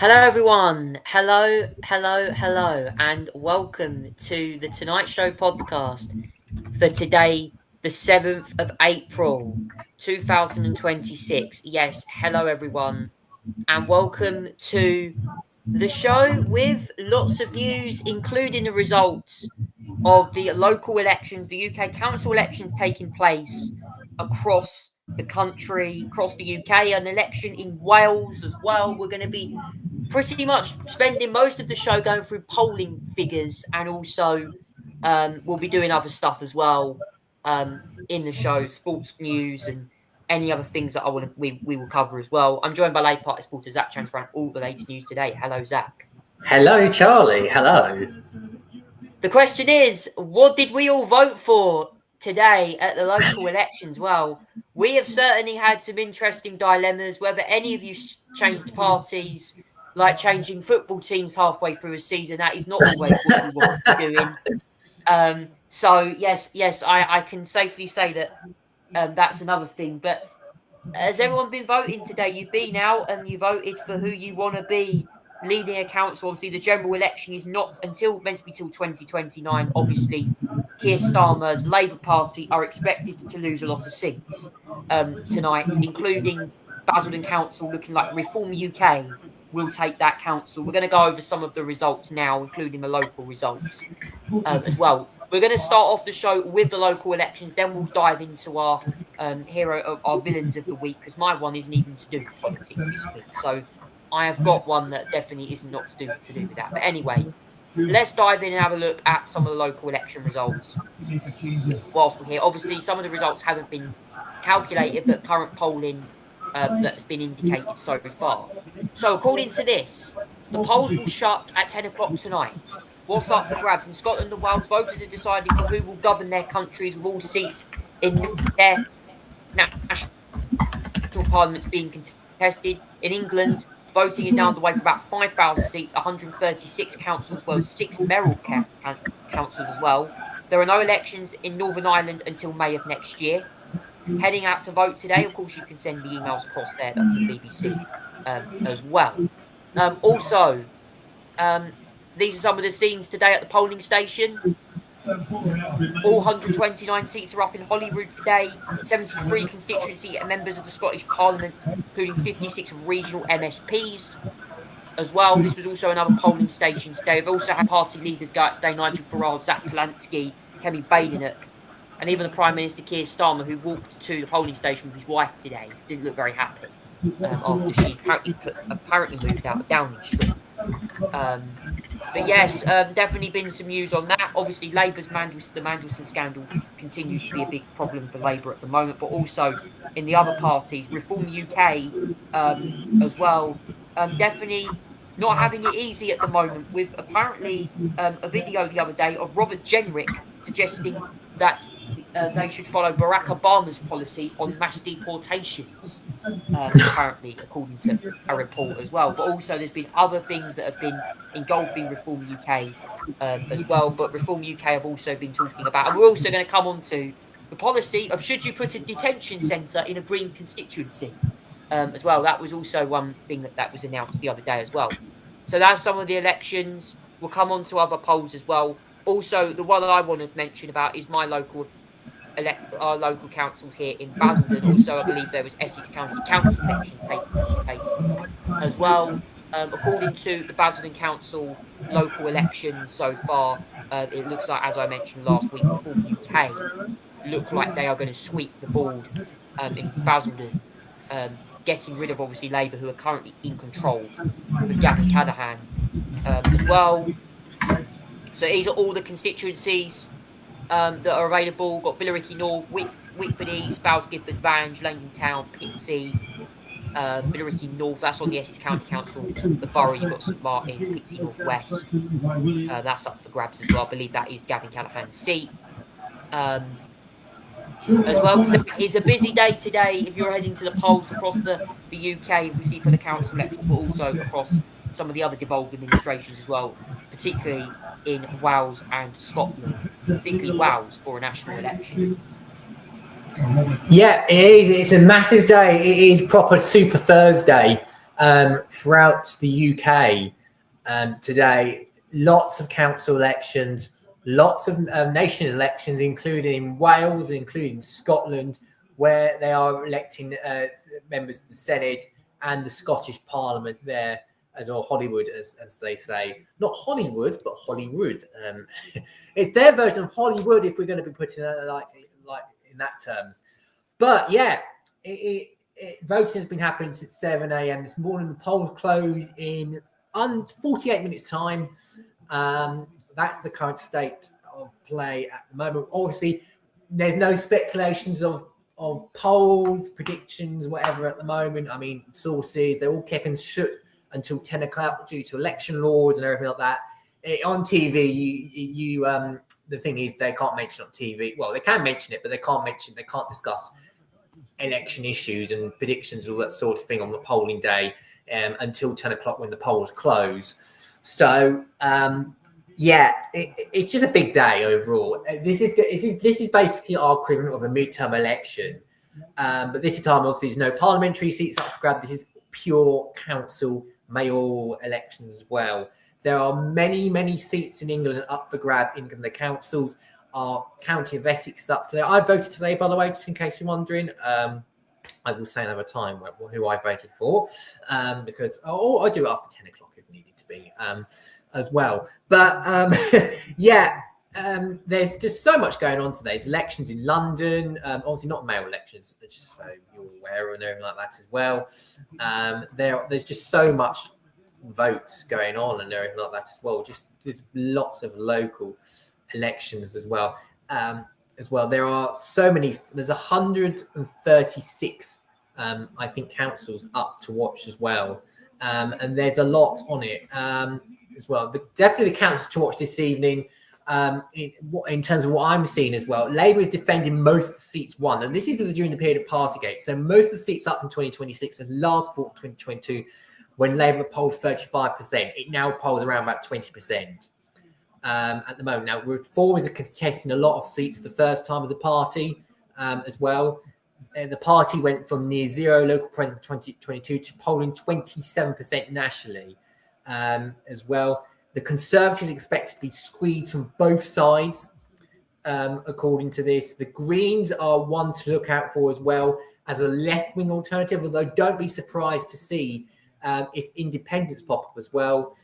Hello, everyone. Hello, and welcome to the Tonight Show podcast for today, the 7th of April, 2026. Yes, hello, everyone, and welcome to the show with lots of news, including the results of the local elections, the UK council elections taking place across the country, across the UK, an election in Wales as well. We're going to be pretty much spending most of the show going through polling figures, and also we'll be doing other stuff as well in the show, sports news and any other things that we will cover as well. I'm joined by late party supporter Zach Chan for all the latest news today. Hello, Zach. Hello, Charlie. Hello. The question is, what did we all vote for today at the local elections? Well, we have certainly had some interesting dilemmas. Whether any of you changed parties, like changing football teams halfway through a season, that is not always what we want to be doing. So yes, I can safely say that that's another thing. But has everyone been voting today? You've been out and you voted for who you want to be leading a council. Obviously, the general election is not meant to be till 2029. Obviously, Keir Starmer's Labour Party are expected to lose a lot of seats tonight, including Basildon Council looking like Reform UK will take that council. We're going to go over some of the results now, including the local results as well. We're going to start off the show with the local elections, then we'll dive into our our villains of the week, because my one isn't even to do with politics this week. So I have got one that definitely isn't not to do with that. But anyway, let's dive in and have a look at some of the local election results whilst we're here. Obviously, some of the results haven't been calculated, but current polling that's been indicated so far. So according to this, the polls will shut at 10 o'clock tonight. What's up for grabs? In Scotland and Wales, voters are deciding for who will govern their countries, with all seats in their national parliaments being contested. In England, voting is now underway for about 5,000 seats, 136 councils, as well as 6 mayoral councils as well. There are no elections in Northern Ireland until May of next year. Heading out to vote today, of course, you can send the emails across there. That's the BBC as well. Also, these are some of the scenes today at the polling station. All 129 seats are up in Holyrood today. 73 constituency members of the Scottish Parliament, including 56 regional MSPs as well. This was also another polling station today. We've also had party leaders go out today: Nigel Farage, Zach Polansky, Kemi Badenoch, and even the Prime Minister Keir Starmer, who walked to the polling station with his wife today. Didn't look very happy after she apparently moved out of Downing Street. But yes, definitely been some news on that. Obviously, Labour's the Mandelson scandal continues to be a big problem for Labour at the moment, but also in the other parties, Reform UK as well, definitely not having it easy at the moment, with apparently a video the other day of Robert Jenrick suggesting that they should follow Barack Obama's policy on mass deportations, apparently, according to a report as well. But also there's been other things that have been engulfing Reform UK as well. But Reform UK have also been talking about, and we're also going to come on to the policy of should you put a detention centre in a Green constituency as well. That was also one thing that was announced the other day as well. So that's some of the elections. We'll come on to other polls as well. Also, the one that I want to mention about is my our local councils here in Basildon. Also, I believe there was Essex County Council elections taking place as well. According to the Basildon Council local elections so far, it looks like, as I mentioned last week, Reform UK look like they are going to sweep the board in Basildon, getting rid of, obviously, Labour, who are currently in control, with Gavin Callaghan as well. So these are all the constituencies that are available. Got Billericay North, Whitford East, Bowes Gifford, Vange, Langdon Town, Pitsea, Billericay North. That's on the Essex County Council. The borough, you've got St Martin's, Pitsea North West. That's up for grabs as well. I believe that is Gavin Callaghan's seat. As well, it's a busy day today if you're heading to the polls across the UK, obviously for the council elections, but also across some of the other devolved administrations as well, particularly in Wales and Scotland, particularly Wales for a national election. Yeah, it is. It's a massive day. It is proper Super Thursday. throughout the UK today, lots of council elections, lots of nation elections, including Wales, including Scotland, where they are electing members of the Senate and the Scottish Parliament there, as or Hollywood, as they say. Not Hollywood, but Holyrood. It's their version of Hollywood, if we're going to be putting it like in that terms. But yeah, voting has been happening since 7 a.m. this morning. The polls close in 48 minutes' time. That's the current state of play at the moment. Obviously, there's no speculations of polls, predictions, whatever at the moment. I mean, sources, they're all kept shut until 10 o'clock due to election laws and everything like that. On TV, the thing is, they can't mention on TV. Well, they can mention it, but they can't discuss election issues and predictions and all that sort of thing on the polling day until 10 o'clock when the polls close. So, it's just a big day overall. This is basically our equivalent of a midterm election. But this time, obviously, there's no parliamentary seats up for grab. This is pure council mayoral elections as well. There are many, many seats in England up for grab in the councils. Our county of Essex is up today. I voted today, by the way, just in case you're wondering. I will say another time who I voted for because I do it after 10 o'clock if needed to be as well. But there's just so much going on today. There's elections in London, obviously not mayoral elections, just so you're aware and everything like that as well. There's just so much votes going on and everything like that as well. Just there's lots of local elections as well. There are so many. There's 136, I think, councils up to watch as well, and there's a lot on it as well. Definitely the councils to watch this evening. In terms of what I'm seeing as well, Labour is defending most of the seats won, and this is during the period of Partygate. So most of the seats up in 2026 and last fought 2022, when Labour polled 35%, it now polls around about 20%. At the moment. Now, Reform is contesting a lot of seats for the first time as a party as well. The party went from near zero local presence in 2022 to polling 27% nationally as well. The Conservatives are expected to be squeezed from both sides, according to this. The Greens are one to look out for as well as a left-wing alternative, although don't be surprised to see if independents pop up as well.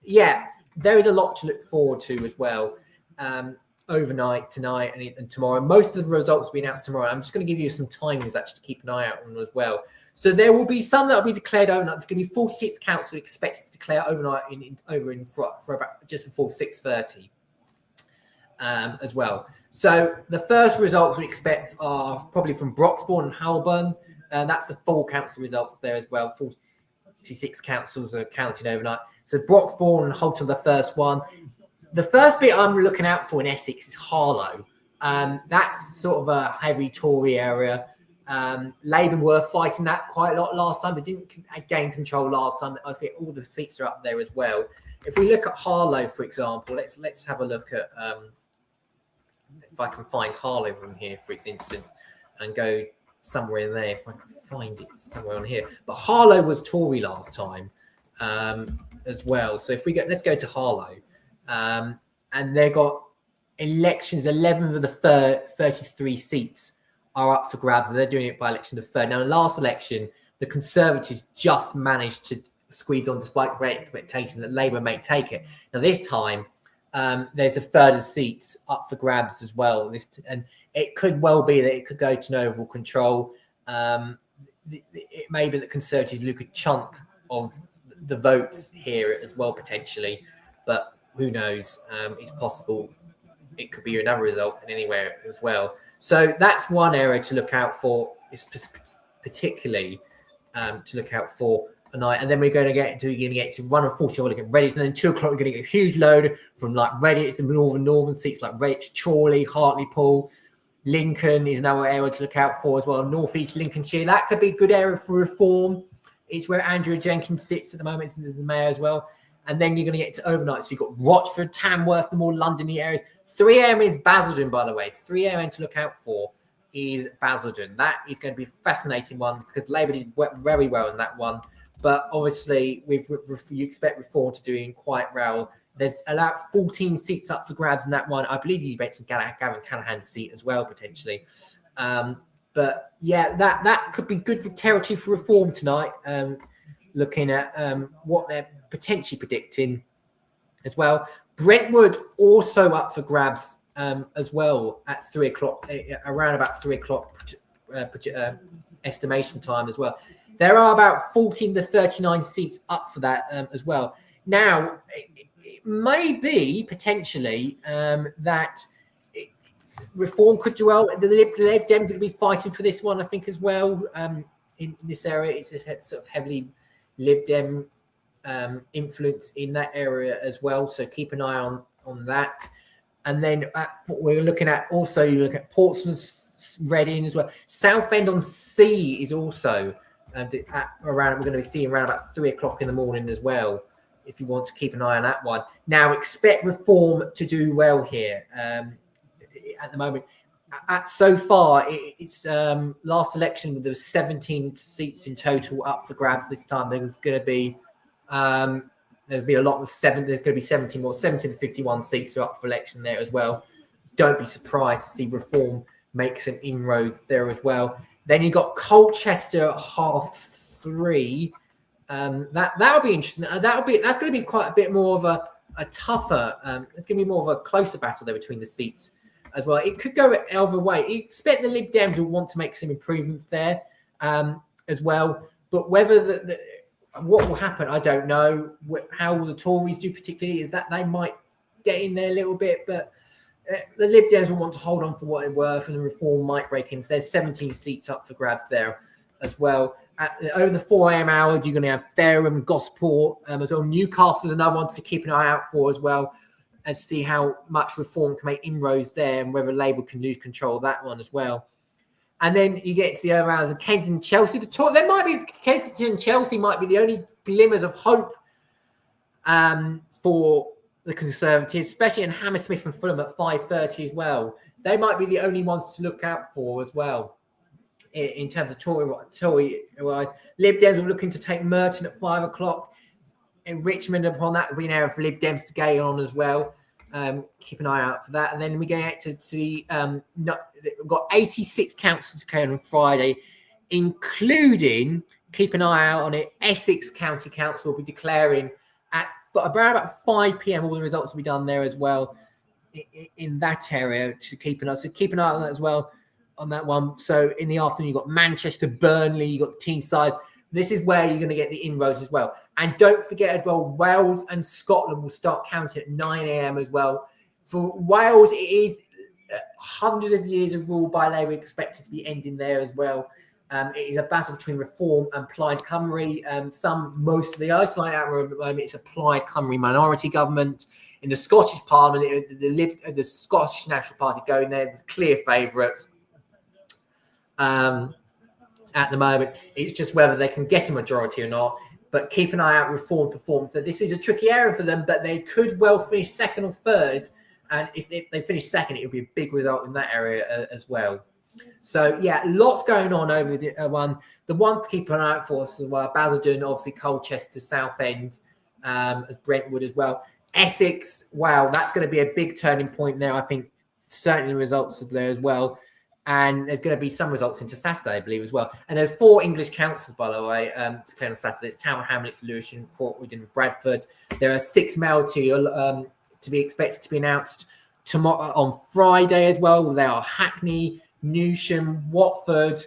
Yeah, there is a lot to look forward to as well overnight, tonight, and tomorrow. Most of the results will be announced tomorrow. I'm just going to give you some timings actually to keep an eye out on as well. So there will be some that will be declared overnight. There's going to be 46 councils expected to declare overnight for about just before 6:30 as well. So the first results we expect are probably from Broxbourne and Holborn. That's the full council results there as well. 46 councils are counted overnight. So Broxbourne and Holton, the first one. The first bit I'm looking out for in Essex is Harlow. That's sort of a heavy Tory area. Labour were fighting that quite a lot last time. They didn't gain control last time. I think all the seats are up there as well. If we look at Harlow, for example, let's have a look at if I can find Harlow from here, for instance, and go somewhere in there. If I can find it somewhere on here. But Harlow was Tory last time. As well. So if let's go to Harlow, and they got elections. 11 of the 33 seats are up for grabs, and they're doing it by election of third. Now, in the last election, the Conservatives just managed to squeeze on, despite great expectations that Labour may take it. Now, this time, there's a third of seats up for grabs as well, and it could well be that it could go to an overall control. It may be that Conservatives look a chunk of the votes here as well, potentially, but who knows? It's possible it could be another result in anywhere as well. So that's one area to look out for, is particularly to look out for tonight. And then we're going to get to 1 and 40 to get Redditch, and then 2 o'clock we're going to get a huge load from like Redditch, the northern seats like Redditch, Chorley, Hartlepool. Lincoln is another area to look out for as well. North East Lincolnshire, that could be a good area for Reform. It's where Andrew Jenkins sits at the moment, it's the mayor as well. And then you're going to get to overnight. So you've got Rochford, Tamworth, the more Londony areas. 3 a.m. is Basildon, by the way. 3 a.m. to look out for is Basildon. That is going to be a fascinating one because Labour did very well in that one. But obviously, you expect Reform to do quite well. There's about 14 seats up for grabs in that one. I believe you mentioned Gavin Callaghan's seat as well, potentially. But yeah, that could be good territory for Reform tonight. Looking at what they're potentially predicting as well. Brentwood also up for grabs as well at 3 o'clock, around about 3 o'clock estimation time as well. There are about 14 to 39 seats up for that as well. Now, it may be potentially that Reform could do well. The Lib Dems are going to be fighting for this one, I think, as well. In this area, it's a sort of heavily Lib Dem influence in that area as well. So keep an eye on that. And then we're looking at also, you look at Portsmouth, Reading as well. Southend-on-Sea is also around. We're going to be seeing around about 3 o'clock in the morning as well. If you want to keep an eye on that one. Now, expect Reform to do well here. At the moment, so far, it's last election there was 17 seats in total up for grabs. This time there's going to be there's been a lot with seven. There's going to be 17 to 51 seats are up for election there as well. Don't be surprised to see Reform make some inroads there as well. Then you got Colchester at 3:30. That'll be interesting. That's going to be quite a bit more of a tougher. It's going to be more of a closer battle there between the seats as well. It could go either way. You expect the Lib Dems will want to make some improvements there as well. But whether what will happen, I don't know. How will the Tories do, particularly? That they might get in there a little bit, but the Lib Dems will want to hold on for what they're worth, and the Reform might break in. So there's 17 seats up for grabs there as well. Over the 4 a.m. hour, you're going to have Fareham, Gosport as well. Newcastle is another one to keep an eye out for as well, and see how much Reform can make inroads there and whether Labour can lose control of that one as well. And then you get to the other rounds of Kensington, Chelsea. There might be Kensington and Chelsea might be the only glimmers of hope for the Conservatives, especially in Hammersmith and Fulham at 5:30 as well. They might be the only ones to look out for as well in terms of Tory-wise. Lib Dems are looking to take Merton at 5 o'clock. In Richmond, upon that, will be an area for Lib Dems to gain on as well. Keep an eye out for that. And then we get to the we've got 86 councils going on Friday, including, keep an eye out on it, Essex County Council will be declaring at around about 5 p.m. all the results will be done there as well in that area to keep an eye. So keep an eye on that as well on that one. So in the afternoon, you've got Manchester, Burnley, you've got the Teessides. This is where you're going to get the inroads as well. And don't forget as well, Wales and Scotland will start counting at 9 a.m. as well. For Wales, it is hundreds of years of rule by Labour expected to be ending there as well. It is a battle between Reform and Plaid Cymru. Most of the isolated at the moment, it's a Plaid Cymru minority government. In the Scottish Parliament, the Scottish National Party going there, the clear favourites. At the moment, it's just whether they can get a majority or not. But keep an eye out, Reform performance. So this is a tricky area for them, but they could well finish second or third. And if they finish second, it would be a big result in that area as well. So, yeah, lots going on over the one. The ones to keep an eye out for as well, Basildon, obviously Colchester, Southend, as Brentwood as well. Essex, wow, that's going to be a big turning point there. I think certainly the results are there as well. And there's going to be some results into Saturday, I believe, as well. And there's 4 English councils, by the way, to declare on Saturday. It's Tower Hamlets, Lewisham, Portwood, and Bradford. There are 6 more to be expected to be announced tomorrow on Friday as well. There are Hackney, Newsham, Watford,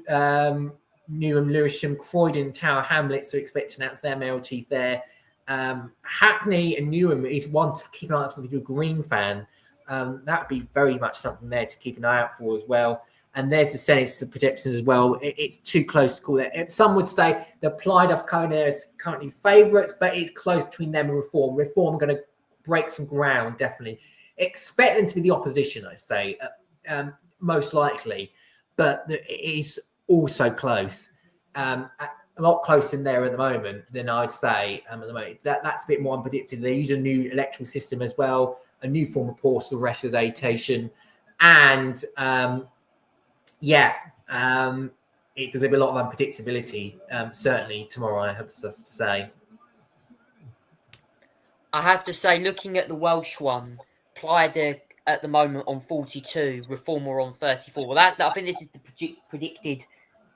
Newham, Lewisham, Croydon, Tower Hamlets are expected to announce their mayoralties there. Hackney and Newham is one to keep an eye out for if you're a Green fan. That would be very much something there to keep an eye out for as well. And there's the Senate's projections as well. It's too close to call it. Some would say the Plaid of Kona is currently favourites, but it's close between them and Reform. Reform are going to break some ground, definitely. Expect them to be the opposition, I say, most likely. But it is also close. A lot closer in there at the moment than I'd say at the moment. That's a bit more unpredictable. They use a new electoral system as well, a new form of postal representation, and Yeah, there'll be a lot of unpredictability. Certainly tomorrow, I have to say. I have to say, looking at the Welsh one, Plaid at the moment on 42, Reformer on 34. Well, I think this is the predicted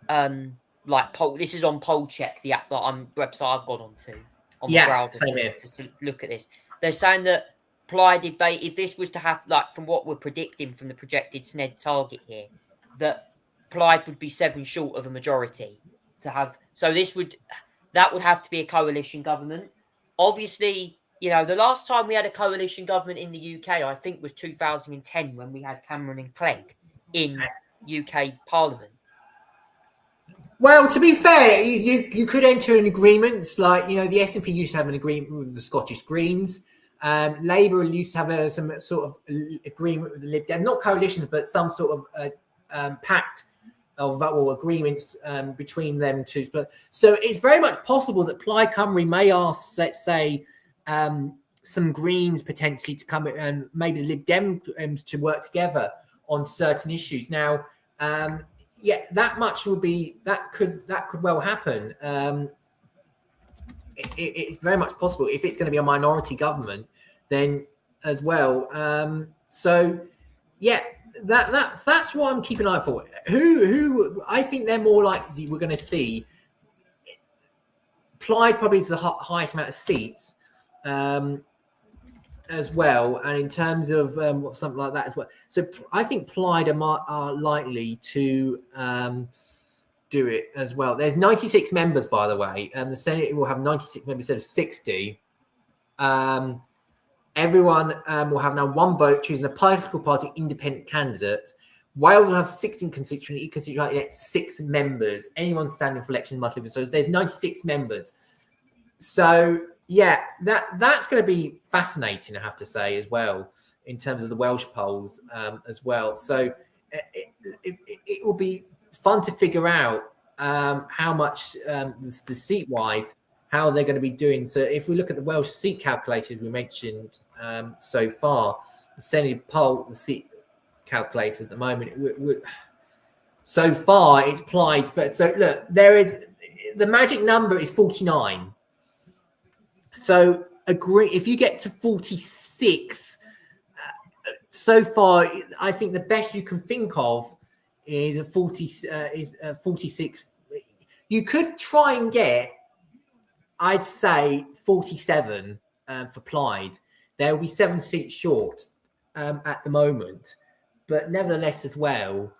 poll. This is on Poll Check, the app that website I've gone onto on my browser to look at this. They're saying that Plaid, if this was to happen, like from what we're predicting from the projected SNED target here, that Plaid would be 7 short of a majority to have. So that would have to be a coalition government. Obviously, the last time we had a coalition government in the UK, I think, was 2010 when we had Cameron and Clegg in UK Parliament. Well, to be fair, you could enter an agreement. It's like, the SNP used to have an agreement with the Scottish Greens. Labour used to have some sort of agreement with the Lib Dem, not coalition, but some sort of pact or agreements between them two. But so it's very much possible that Plaid Cymru may ask, let's say, some Greens potentially to come and maybe the Lib Dem to work together on certain issues. Now, that much could well happen. It's very much possible if it's going to be a minority government, then as well. That's what I'm keeping an eye for. Who I think they're more likely we're going to see. Plaid probably to the highest amount of seats, as well, and in terms of something like that as well. So I think Plaid are likely to do it as well. There's 96 members, by the way, and the Senate will have 96 members instead of 60. Everyone will have now one vote choosing a political party independent candidate. Wales will have 16 constituency. Each constituency elects 6 members. Anyone standing for election must live in. So there's 96 members. So yeah, that's going to be fascinating, I have to say, as well, in terms of the Welsh polls as well. So it will be fun to figure out how much the seat-wise, how they're going to be doing. So if we look at the Welsh seat calculators we mentioned so far, the Senate poll, the seat calculator at the moment, so far it's Plaid. So look, the magic number is 49. So if you get to 46, so far, I think the best you can think of is 46. You could try and get, I'd say, 47 for Plaid. There will be 7 seats short at the moment, but nevertheless, as well,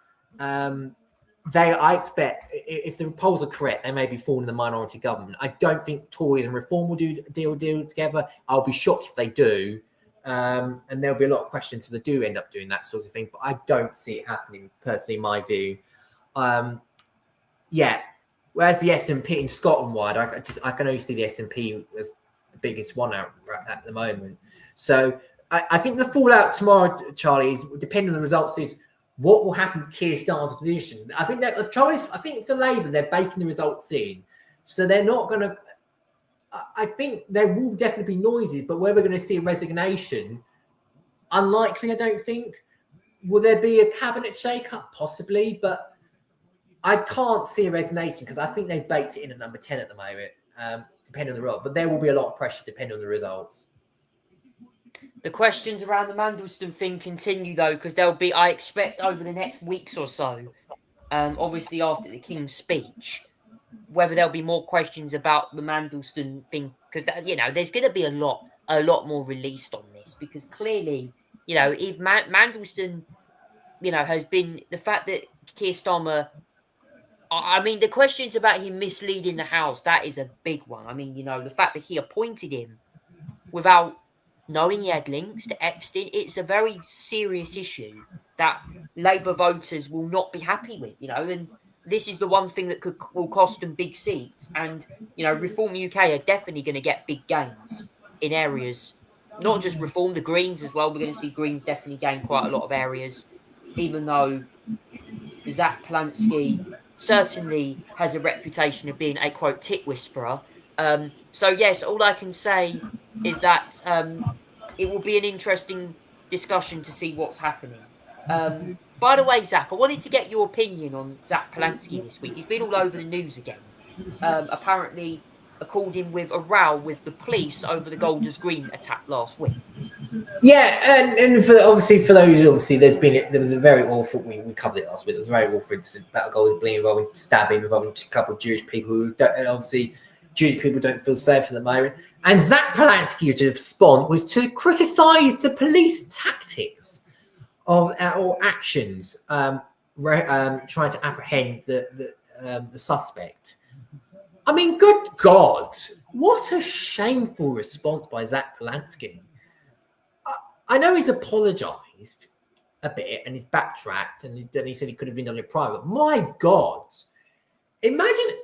I expect, if the polls are correct, they may be forming the minority government. I don't think Tories and Reform will deal together. I'll be shocked if they do. And there'll be a lot of questions if they do end up doing that sort of thing. But I don't see it happening, personally, in my view. Whereas the SNP in Scotland-wide, I can only see the SNP as the biggest one out at the moment. So I think the fallout tomorrow, Charlie, is depending on the results, is what will happen to Keir Starmer's position. I think that the trouble is, I think for Labour, they're baking the results in. So they're not going to... I think there will definitely be noises, but where we're going to see a resignation, unlikely, I don't think. Will there be a cabinet shake-up? Possibly, but I can't see a resignation because I think they've baked it in at number 10 at the moment, depending on the result. But there will be a lot of pressure depending on the results. The questions around the Mandelstam thing continue, though, because there'll be, I expect, over the next weeks or so, obviously after the King's speech, whether there'll be more questions about the Mandelstam thing, because, there's going to be a lot more released on this, because clearly, if Mandelstam, has been, the fact that Keir Starmer, I mean, the questions about him misleading the House, that is a big one. I mean, the fact that he appointed him without knowing he had links to Epstein, it's a very serious issue that Labour voters will not be happy with, and this is the one thing that will cost them big seats. And, Reform UK are definitely going to get big gains in areas, not just Reform, the Greens as well. We're going to see Greens definitely gain quite a lot of areas, even though Zach Polansky certainly has a reputation of being a, quote, tit whisperer. So, yes, all I can say is that it will be an interesting discussion to see what's happening. By the way, Zach, I wanted to get your opinion on Zach Polanski this week. He's been all over the news again. Apparently, according with a row with the police over the Golders Green attack last week. Yeah, and for those, there was a very awful. We covered it last week. There was a very awful incident about Golders Green involving stabbing, involving a couple of Jewish people who don't, and obviously Jewish people don't feel safe at the moment. And Zach Polanski's response was to criticise the police tactics of or actions trying to apprehend the suspect. I mean, good God, what a shameful response by Zach Polanski. I know he's apologised a bit and he's backtracked and then he said he could have been done in private. My God, imagine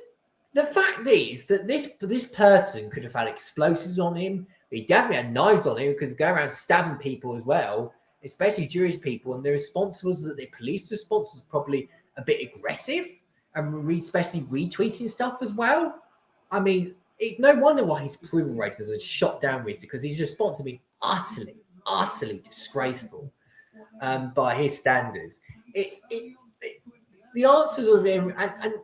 the fact is that this person could have had explosives on him. He definitely had knives on him because he'd go around stabbing people as well, especially Jewish people. And the response was that the police response was probably a bit aggressive and especially retweeting stuff as well. I mean, it's no wonder why his approval rating is shot down recently, because his response has been utterly disgraceful by his standards. The answers of him, and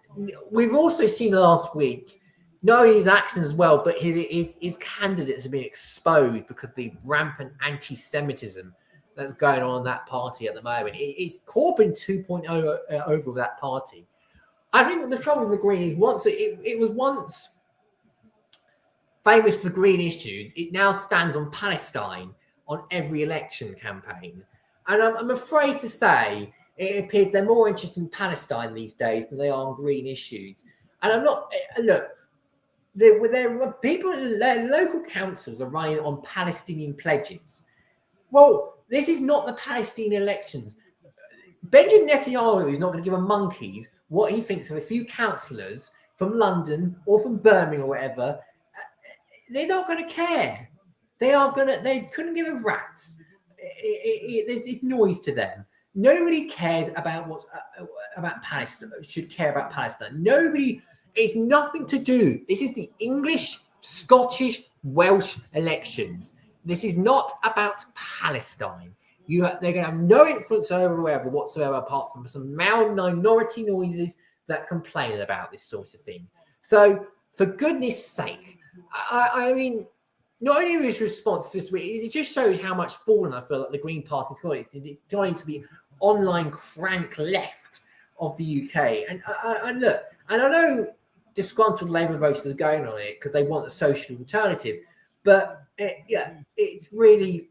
we've also seen last week, not only his actions as well, but his candidates have been exposed because of the rampant anti-Semitism that's going on in that party at the moment. It's Corbyn 2.0 over that party. I think the trouble with the Green is it was once famous for green issues, it now stands on Palestine on every election campaign. And I'm afraid to say it appears they're more interested in Palestine these days than they are on green issues. And I'm not, look, there are people, their local councils are running on Palestinian pledges. Well, this is not the Palestinian elections. Benjamin Netanyahu is not going to give a monkeys what he thinks of a few councillors from London or from Birmingham or whatever. They're not going to care. They couldn't give a rat's. It's noise to them. Nobody cares about about Palestine. Should care about Palestine. Nobody. It's nothing to do. This is the English, Scottish, Welsh elections. This is not about Palestine. They're going to have no influence over whatsoever, apart from some minority noises that complain about this sort of thing. So, for goodness sake, I mean, not only his response this week, it just shows how much fallen I feel like the Green Party's got. It's gone into the online crank left of the UK. And look, and I know disgruntled Labour voters are going on it because they want a social alternative, but it's really,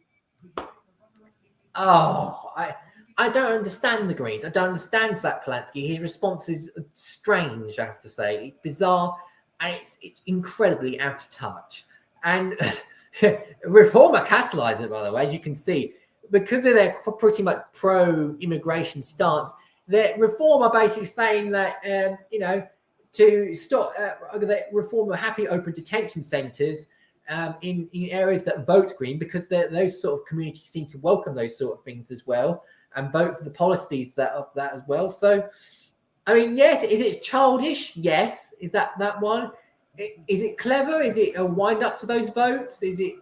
I don't understand the Greens. I don't understand Zach Polanski. His response is strange, I have to say. It's bizarre and it's incredibly out of touch. And Reform are catalysing it, by the way, as you can see, because of their pretty much pro-immigration stance. The Reform are basically saying that, to stop, that Reform are happy to open detention centres in areas that vote Green, because those sort of communities seem to welcome those sort of things as well and vote for the policies of that as well. So, I mean, yes, is it childish? Yes. Is that one? Is it clever? Is it a wind up to those votes? Is it,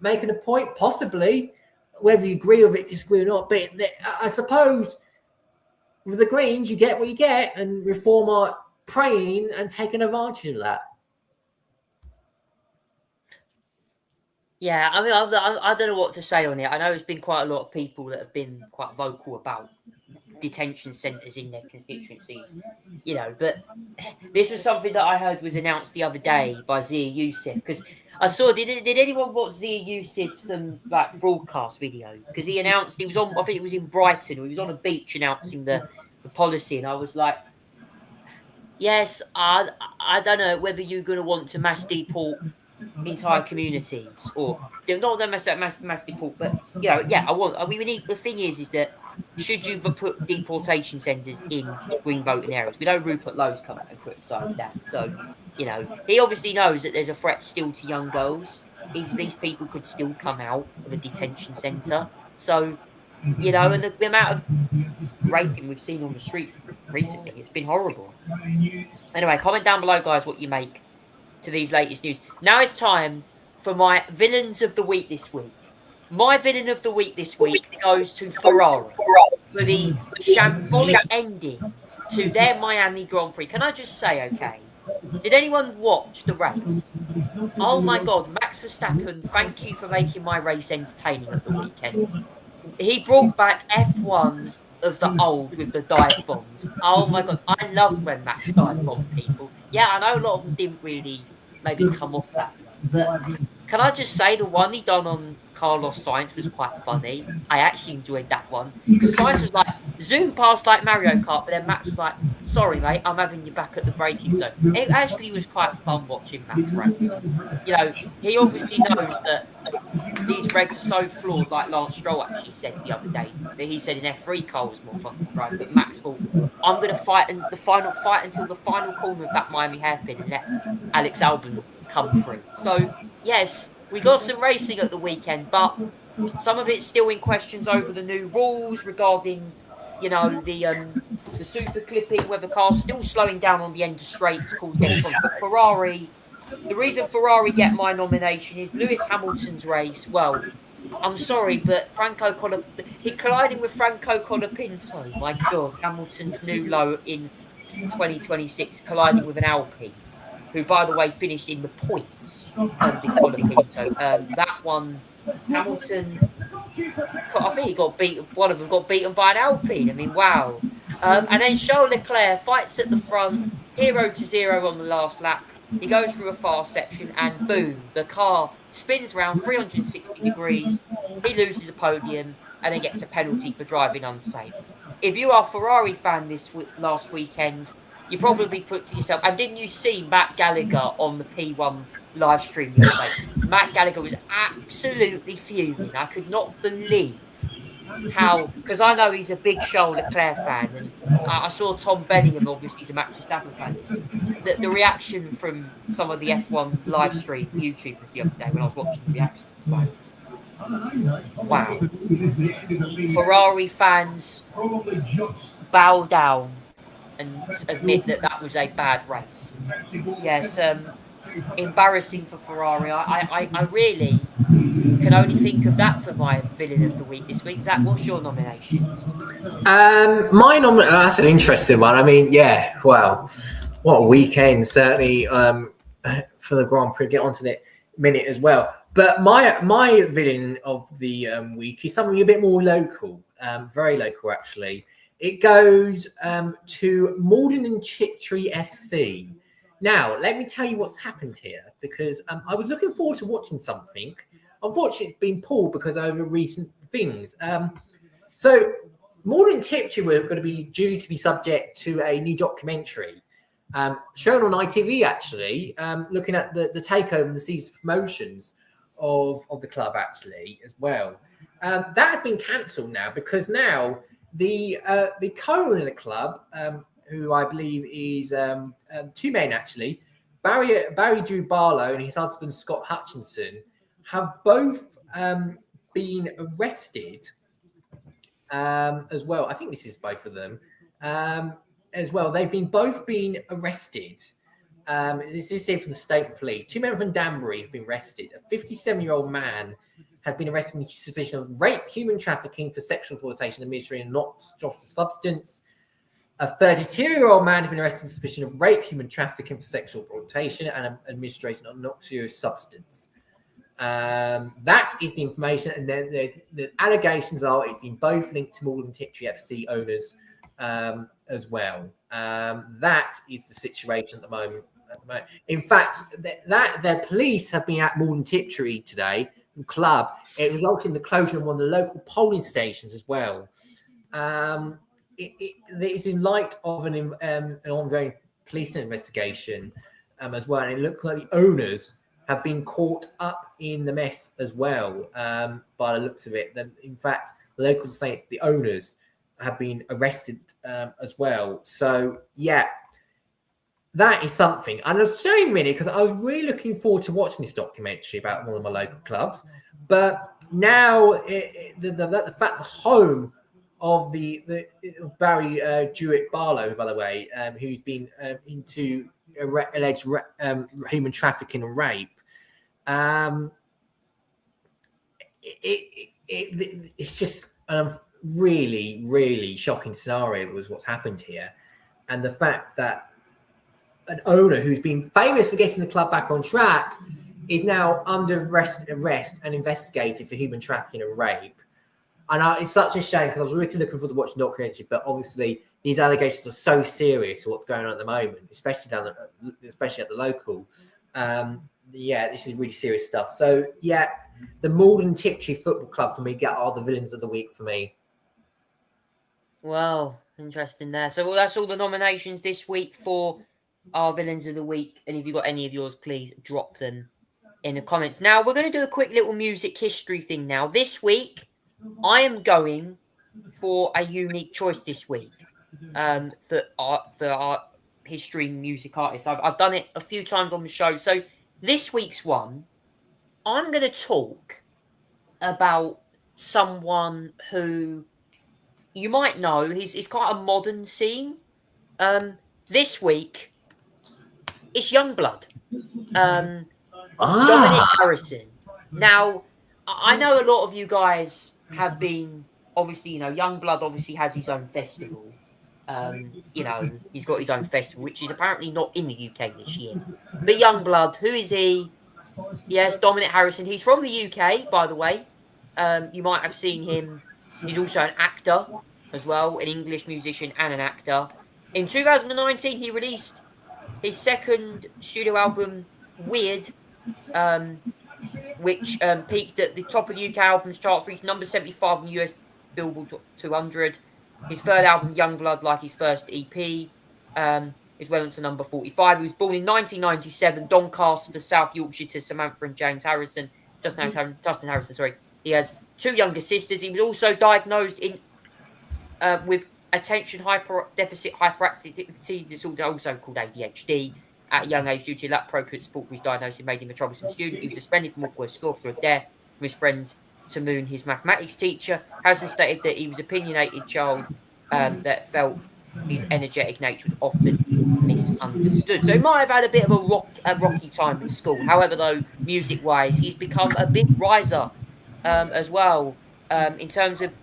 making a point? Possibly, whether you agree with it, disagree or not. But I suppose with the Greens, you get what you get, and Reform are praying and taking advantage of that. Yeah, I mean, I don't know what to say on it. I know there's been quite a lot of people that have been quite vocal about detention centres in their constituencies, but this was something that I heard was announced the other day by Zia Youssef, because I saw, did anyone watch Zia Youssef's broadcast video? Because he announced, he was on, I think it was in Brighton, or he was on a beach announcing the policy, and I was like, yes, I don't know whether you're going to want to mass deport entire communities, or not that mass deport, but the thing is that should you put deportation centres in green voting areas? We know Rupert Lowe's come out and criticised that. So, he obviously knows that there's a threat still to young girls. These people could still come out of a detention centre. So, and the amount of raping we've seen on the streets recently, it's been horrible. Anyway, comment down below, guys, what you make to these latest news. Now it's time for my villains of the week this week. My villain of the week this week goes to Ferrari for the shambolic ending to their Miami Grand Prix. Can I just say, okay, did anyone watch the race? Oh my God, Max Verstappen, thank you for making my race entertaining at the weekend. He brought back F1 of the old with the dive bombs. Oh my God, I loved when Max dive bombed people. Yeah, I know a lot of them didn't really maybe come off that well, but can I just say the one he done on Carlos Sainz was quite funny. I actually enjoyed that one because Sainz was like zoom past like Mario Kart, but then Max was like, "Sorry, mate, I'm having you back at the braking zone." It actually was quite fun watching Max race. You know, he obviously knows that these regs are so flawed, like Lance Stroll actually said the other day. That he said in F3 car was more fun to drive, but Max thought, I'm going to fight in the final fight until the final corner of that Miami hairpin and let Alex Albon come through. So, yes, we got some racing at the weekend, but some of it's still in questions over the new rules regarding, you know, the super clipping, where the car's still slowing down on the end of straights called dead front. But Ferrari, the reason Ferrari get my nomination is Lewis Hamilton's race. Well, I'm sorry, but he colliding with Franco Colapinto. My God, Hamilton's new low in 2026, colliding with an Alpine, who, by the way, finished in the points under Colapinto. That one, Hamilton, I think he got beaten. One of them got beaten by an Alpine. I mean, wow. And then Charles Leclerc fights at the front, 0-0 on the last lap. He goes through a fast section and boom, the car spins around 360 degrees. He loses a podium and then gets a penalty for driving unsafe. If you are a Ferrari fan last weekend, you probably put to yourself, and didn't you see Matt Gallagher on the P1 live stream yesterday? Matt Gallagher was absolutely fuming. I could not believe how, because I know he's a big Charles Leclerc fan, and I saw Tom Bellingham, obviously he's a Max Verstappen fan. The reaction from some of the F1 live stream YouTubers the other day when I was watching the reaction was like, wow. Ferrari fans, bow down and admit that was a bad race. Yes, embarrassing for Ferrari. I really can only think of that for my villain of the week this week. Zach, what's your nominations? That's an interesting one. I mean, yeah, wow, what a weekend, certainly for the Grand Prix. Get onto that minute as well. But my villain of the week is something a bit more local, very local actually. It goes to Maldon and Chiptree FC. Now, let me tell you what's happened here, because I was looking forward to watching something. Unfortunately, it's been pulled because over recent things. So, Maldon and Chiptree were going to be due to be subject to a new documentary shown on ITV, actually, looking at the takeover and the season promotions of the club, actually, as well. That has been cancelled now, because now the co-owner of the club, who I believe is two men actually, Barry Drew Barlow and his husband Scott Hutchinson, have both been arrested as well. I think this is both of them as well. They've both been arrested. This is here from the state police. Two men from Danbury have been arrested. A 57-year-old man has been arrested on suspicion of rape, human trafficking for sexual exploitation, administering a not-stopped substance. A 32-year-old man has been arrested on suspicion of rape, human trafficking for sexual exploitation, and administration of a noxious substance. That is the information, and then the allegations are it's been both linked to Maldon Chiptree FC owners as well. That is the situation at the moment. In fact, their police have been at Maldon Chiptree today, the club. It resulted in the closure of one of the local polling stations as well. It is in light of an ongoing police investigation as well, and it looks like the owners have been caught up in the mess as well, by the looks of it. In fact, the locals say the owners have been arrested as well. So, yeah, that is something. And it's a shame, really, because I was really looking forward to watching this documentary about one of my local clubs. But now, the fact the home of the Barry Jewett Barlow, by the way, who's been into alleged human trafficking and rape, it's just a really, really shocking scenario that was what's happened here. And the fact that an owner who's been famous for getting the club back on track is now under arrest and investigated for human trafficking and rape. And it's such a shame because I was really looking forward to watching the documentary, but obviously these allegations are so serious to what's going on at the moment, especially at the local. This is really serious stuff. So yeah, the Malden Tiptree Football Club for me are the villains of the week for me. Well, interesting there. So that's all the nominations this week for our villains of the week. And if you've got any of yours, please drop them in the comments. Now we're going to do a quick little music history thing. Now this week, I am going for a unique choice this week for our history music artists. I've done it a few times on the show. So this week's one, I'm going to talk about someone who you might know. He's quite a modern scene. This week, it's Youngblood. Dominic Harrison. Now, I know a lot of you guys have been, obviously, Youngblood obviously has his own festival. He's got his own festival, which is apparently not in the UK this year. But Youngblood, who is he? Yes, Dominic Harrison. He's from the UK, by the way. You might have seen him. He's also an actor as well, an English musician and an actor. In 2019, he released his second studio album, Weird, which peaked at the top of the UK albums charts, reached number 75 on the US Billboard 200. His third album, Youngblood, like his first EP, is well into number 45. He was born in 1997, Doncaster, South Yorkshire, to Samantha and James Harrison. Dustin Harrison, sorry. He has two younger sisters. He was also diagnosed with attention deficit hyperactivity disorder, also called ADHD, at a young age due to inappropriate support for his diagnosis made him a troublesome student. He was suspended from Hogwarts School after a dare from his friend to moon his mathematics teacher. Harrison stated that he was an opinionated child that felt his energetic nature was often misunderstood. So he might have had a bit of a rocky time at school. However, though, music-wise, he's become a big riser as well. In terms of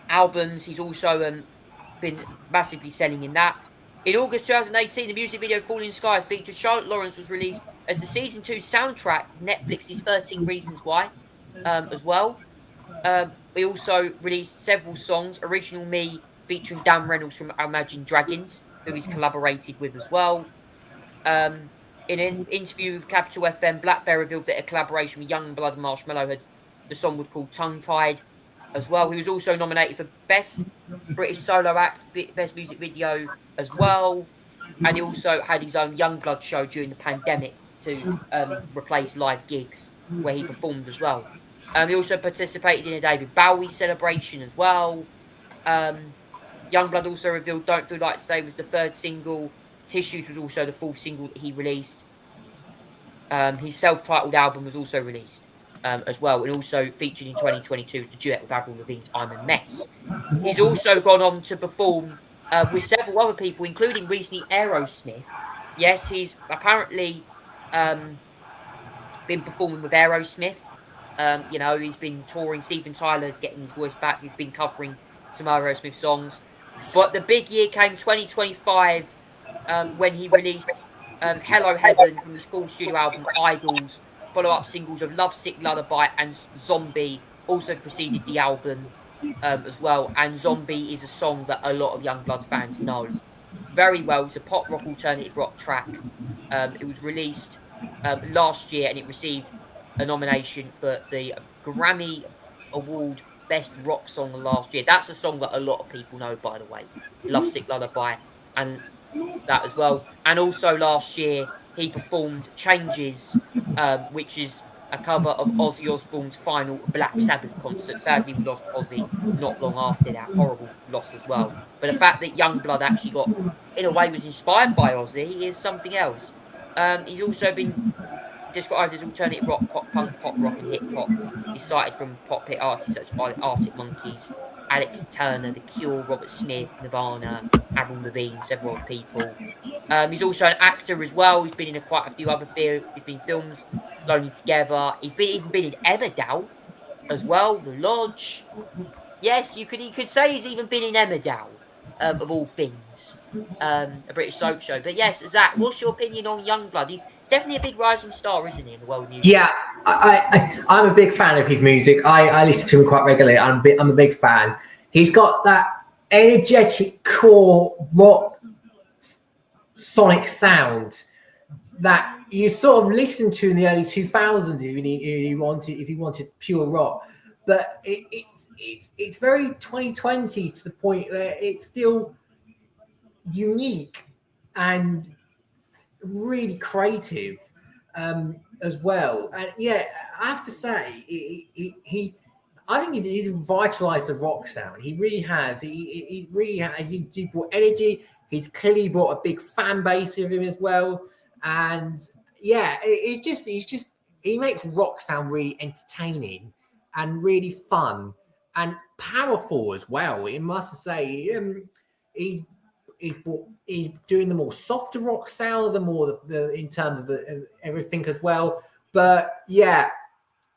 albums, he's also been massively selling in that. In August 2018, the music video Falling Skies featured Charlotte Lawrence was released as the Season 2 soundtrack of Netflix's 13 Reasons Why as well. He also released several songs, Original Me featuring Dan Reynolds from Imagine Dragons, who he's collaborated with as well. In an interview with Capital FM, Black Bear revealed that a collaboration with Youngblood and Marshmello the song was called Tongue Tied as well. He was also nominated for Best British Solo Act, Best Music Video as well. And he also had his own Youngblood show during the pandemic to replace live gigs where he performed as well. He also participated in a David Bowie celebration as well. Youngblood also revealed Don't Feel Like Today was the third single. Tissues was also the fourth single that he released. His self-titled album was also released as well, and also featured in 2022 the duet with Avril Lavigne's I'm a Mess. He's also gone on to perform with several other people, including recently Aerosmith. Yes, he's apparently been performing with Aerosmith. He's been touring. Steven Tyler's getting his voice back. He's been covering some Aerosmith songs. But the big year came 2025 when he released Hello Heaven from his full studio album Idols. Follow-up singles of Lovesick Lullaby and Zombie also preceded the album as well. And Zombie is a song that a lot of Youngblood fans know very well. It's a pop rock alternative rock track. It was released last year and it received a nomination for the Grammy Award Best Rock Song last year. That's a song that a lot of people know, by the way. Lovesick Lullaby and that as well. And also last year he performed Changes, which is a cover of Ozzy Osbourne's final Black Sabbath concert. Sadly, we lost Ozzy not long after that. Horrible loss as well. But the fact that Youngblood actually in a way, was inspired by Ozzy is something else. He's also been described as alternative rock, pop punk, pop rock and hip hop. He's cited from pop hit artists such as Arctic Monkeys Alex Turner, The Cure, Robert Smith, Nirvana, Avril Lavigne, several other people. He's also an actor as well. He's been in quite a few other films. He's been in films, Lonely Together. He's even been in Emmerdale as well, The Lodge. Yes, you could say he's even been in Emmerdale, of all things, a British soap show. But yes, Zach, what's your opinion on Youngblood? He's definitely a big rising star, isn't he, in the world of music? Yeah, I'm a big fan of his music. I listen to him quite regularly. I'm a big fan. He's got that energetic core rock sonic sound that you sort of listened to in the early 2000s if you wanted pure rock. But it's very 2020 to the point where it's still unique and really creative as well. And yeah, I have to say, I think he's revitalized the rock sound. He really has. He really has. He brought energy. He's clearly brought a big fan base with him as well. And yeah, he makes rock sound really entertaining and really fun and powerful as well. I must say, he's doing the more softer rock sound, the in terms of the everything as well. But yeah,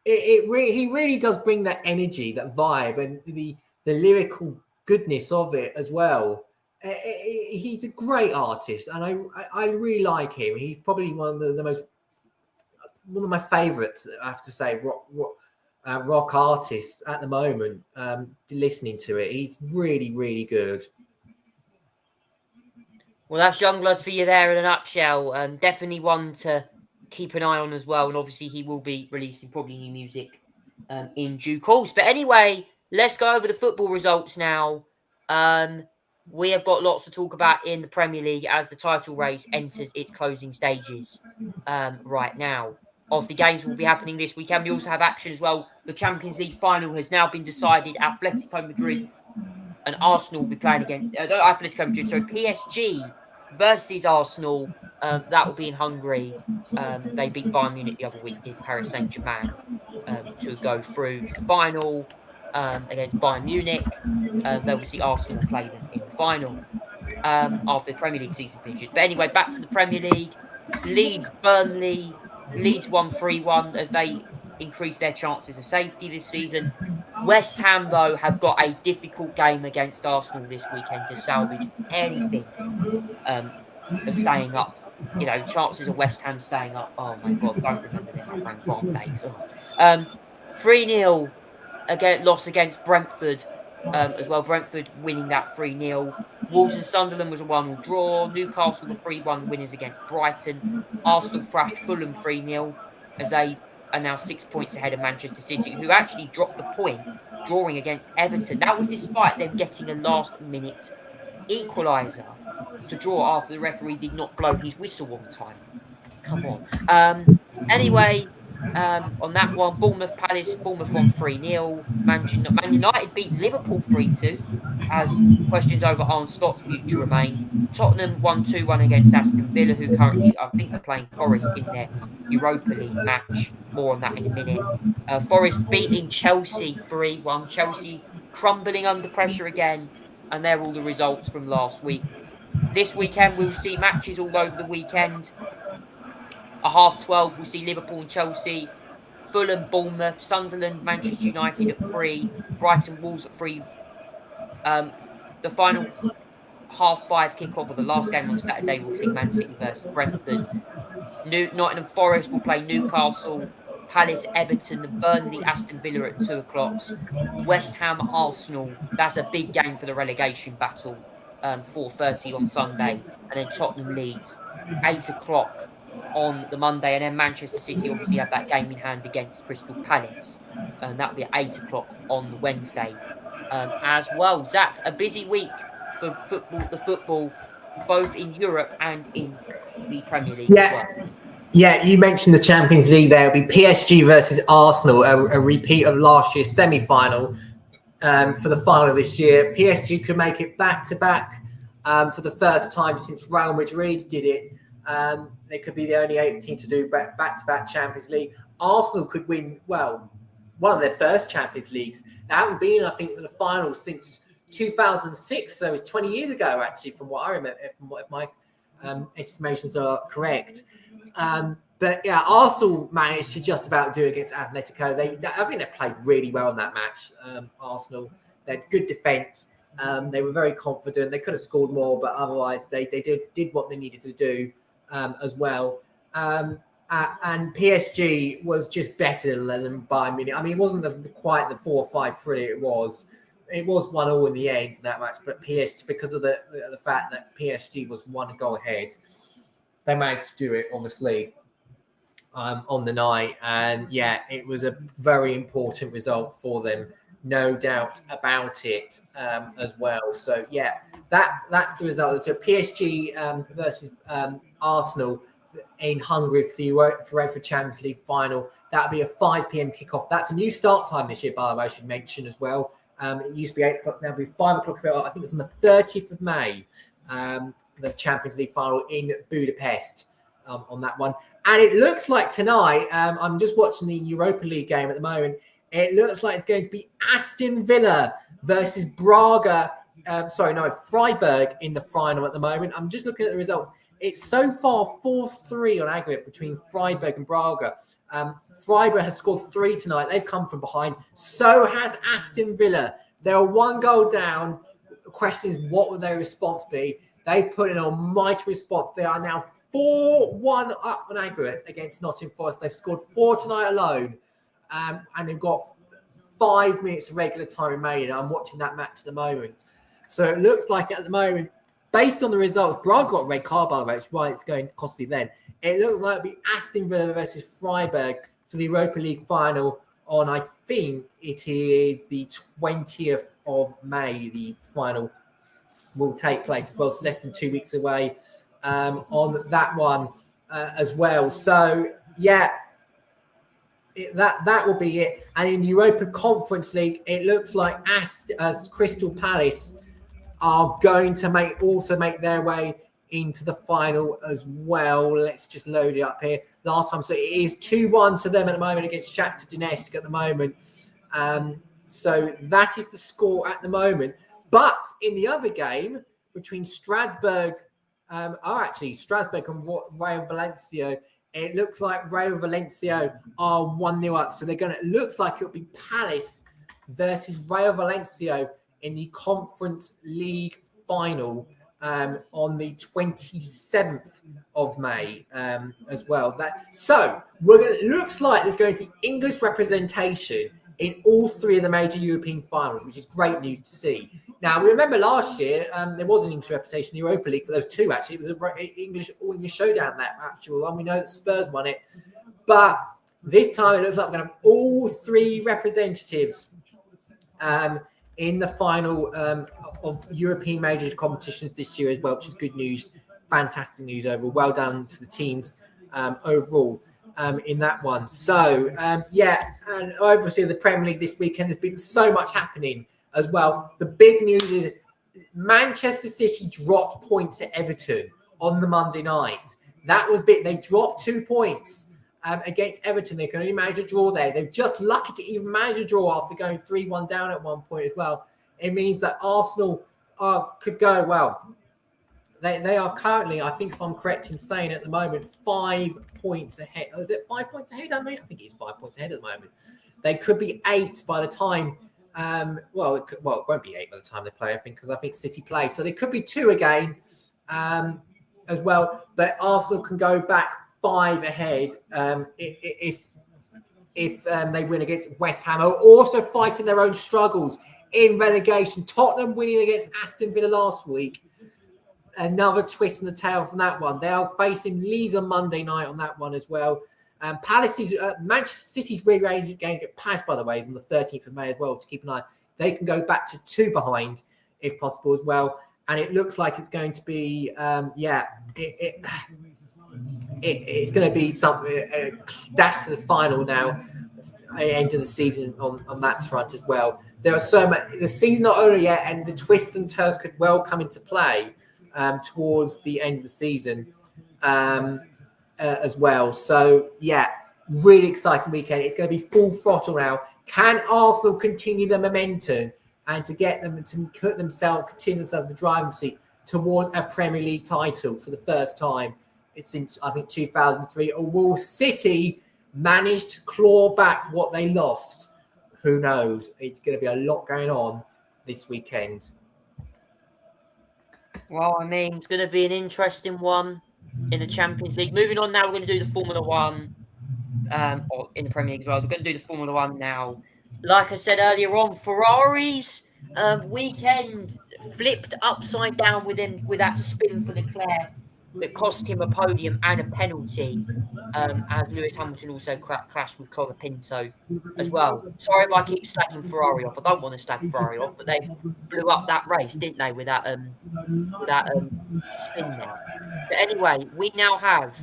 he really does bring that energy, that vibe, and the lyrical goodness of it as well. He's a great artist, and I really like him. He's probably one of my favourites. I have to say, rock artists at the moment. Listening to it, he's really, really good. Well, that's Youngblood for you there in a nutshell. Definitely one to keep an eye on as well. And obviously, he will be releasing probably new music in due course. But anyway, let's go over the football results now. We have got lots to talk about in the Premier League as the title race enters its closing stages right now. Obviously, games will be happening this weekend. We also have action as well. The Champions League final has now been decided. Atletico Madrid and Arsenal will be playing against Atletico Madrid. So PSG versus Arsenal. That will be in Hungary. They beat Bayern Munich the other week, did Paris Saint-Germain to go through to the final against Bayern Munich. Obviously, Arsenal will play them in the final after the Premier League season finishes. But anyway, back to the Premier League. Leeds, Burnley. Leeds won 3-1 as they increased their chances of safety this season. West Ham, though, have got a difficult game against Arsenal this weekend to salvage anything of staying up. You know, chances of West Ham staying up. Oh my God, don't remember them Frank Bond days. 3-0 loss against Brentford as well. Brentford winning that 3-0. Wolves and Sunderland was a 1-1 draw. Newcastle the 3-1 winners against Brighton. Arsenal thrashed Fulham 3-0 as they are now 6 points ahead of Manchester City, who actually dropped the point drawing against Everton. That was despite them getting a last-minute equaliser to draw after the referee did not blow his whistle on time. Come on. Anyway, on that one, Bournemouth Palace, Bournemouth won 3-0. Man United beat Liverpool 3-2 as questions over Arne Slott's future remain. Tottenham won 2-1 against Aston Villa, who currently, I think, are playing Forest in their Europa League match. More on that in a minute. Forest beating Chelsea 3-1. Chelsea crumbling under pressure again. And they're all the results from last week. This weekend, we'll see matches all over the weekend. At 12:30, we'll see Liverpool and Chelsea, Fulham, Bournemouth, Sunderland, Manchester United at 3, Brighton, Wolves at 3. The final 5:30 kickoff of the last game on Saturday, we'll see Man City versus Brentford. Nottingham Forest will play Newcastle, Palace, Everton, Burnley, Aston Villa at 2 o'clock. West Ham, Arsenal. That's a big game for the relegation battle. 4:30 on Sunday, and then Tottenham Leeds 8 o'clock on the Monday, and then Manchester City obviously have that game in hand against Crystal Palace, and that'll be at 8 o'clock on the Wednesday as well. Zach, a busy week for football, both in Europe and in the Premier League as well. Yeah, you mentioned the Champions League there. It'll be PSG versus Arsenal, a repeat of last year's semi-final for the final this year. PSG could make it back-to-back for the first time since Real Madrid did it. They could be the only 8 team to do back-to-back Champions League. Arsenal could win one of their first Champions Leagues. They haven't been, I think, in the final since 2006, so it's 20 years ago, actually, from what I remember, from what my estimations are correct. But yeah, Arsenal managed to just about do it against Atletico. I think they played really well in that match. Arsenal, they had good defence. They were very confident. They could have scored more, but otherwise they did what they needed to do as well. And PSG was just better than Bayern Munich. I mean, it wasn't quite the 4-5-3 it was. It was 1-1 in the end in that match, but PSG, because of the fact that PSG was 1 goal ahead, they managed to do it, obviously, on the night. And yeah, it was a very important result for them, no doubt about it, as well. So yeah, that's the result. So PSG versus Arsenal in Hungary for the UEFA Champions League final. That'll be a 5 p.m. kickoff. That's a new start time this year, by the way, I should mention as well. It used to be 8 o'clock, now it'll be 5 o'clock. I think it's on the 30th of May, the Champions League final in Budapest, on that one. And it looks like tonight, I'm just watching the Europa League game at the moment. It looks like it's going to be Aston Villa versus Freiburg in the final at the moment. I'm just looking at the results. It's so far 4-3 on aggregate between Freiburg and Braga. Freiburg has scored 3 tonight. They've come from behind. So has Aston Villa. They're 1 goal down. The question is, what will their response be? They put in a mighty response. They are now 4-1 up on aggregate against Nottingham Forest. They've scored 4 tonight alone. And they've got 5 minutes of regular time remaining. I'm watching that match at the moment. So it looks like at the moment, based on the results, Braga got a red card, by the way, which is why it's going costly then. It looks like it'll be Aston Villa versus Freiburg for the Europa League final on, I think it is the 20th of May. The final will take place as well. It's less than 2 weeks away on that one as well. So, yeah, that will be it. And in Europa Conference League, it looks like Crystal Palace are going to make their way into the final as well. Let's just load it up here. Last time, so it is 2-1 to them at the moment against Shakhtar Donetsk at the moment. So that is the score at the moment. But in the other game between Strasbourg and Rayo Valencia, it looks like Rayo Valencia are 1-0 up. So it looks like it'll be Palace versus Rayo Valencia in the Conference League final on the 27th of May as well. Looks like there's going to be English representation in all 3 of the major European finals, which is great news to see. Now, we remember last year there was an English representation in the Europa League for those 2, actually. It was an English showdown, that actual one. We know that Spurs won it. But this time it looks like we're going to have all 3 representatives in the final of European major competitions this year as well, which is good news. Fantastic news overall. Well done to the teams overall in that one. So, and obviously the Premier League this weekend, there's been so much happening as well. The big news is Manchester City dropped points at Everton on the Monday night. That was big. They dropped 2 points against Everton. They can only manage a draw there. They're just lucky to even manage a draw after going 3-1 down at one point as well. It means that Arsenal could go, well, they are currently, I think if I'm correct in saying at the moment, 5 points ahead. Is it 5 points ahead? I think it's 5 points ahead at the moment. They could be 8 by the time, it won't be 8 by the time they play, I think, because I think City play. So they could be 2 again as well. But Arsenal can go back 5 ahead if they win against West Ham, who are also fighting their own struggles in relegation. Tottenham winning against Aston Villa last week. Another twist in the tail from that one. They are facing Leeds on Monday night on that one as well. Manchester City's rearranged game at Palace, by the way, is on the 13th of May as well, to keep an eye. They can go back to 2 behind if possible as well. And it looks like it's going to be, it's going to be something dash to the final now, end of the season on that front as well. There are so much. The season not over yet, and the twists and turns could well come into play towards the end of the season as well. So yeah, Really exciting weekend. It's going to be full throttle now. Can Arsenal continue the momentum and to get them to put themselves, continue themselves the driving seat towards a Premier League title for the first time since, I think, 2003? Or will City manage to claw back what they lost? Who knows? It's going to be a lot going on this weekend. Well, I mean, it's going to be an interesting one in the Champions League. Moving on now, we're going to do the Formula One, or in the Premier League as well. We're going to do the Formula One now. Like I said earlier on, Ferrari's weekend flipped upside down with that spin for Leclerc that cost him a podium and a penalty, as Lewis Hamilton also clashed with Colapinto as well. Sorry if I keep slagging Ferrari off. I don't want to slag Ferrari off, but they blew up that race, didn't they, with that spin there. So anyway, we now have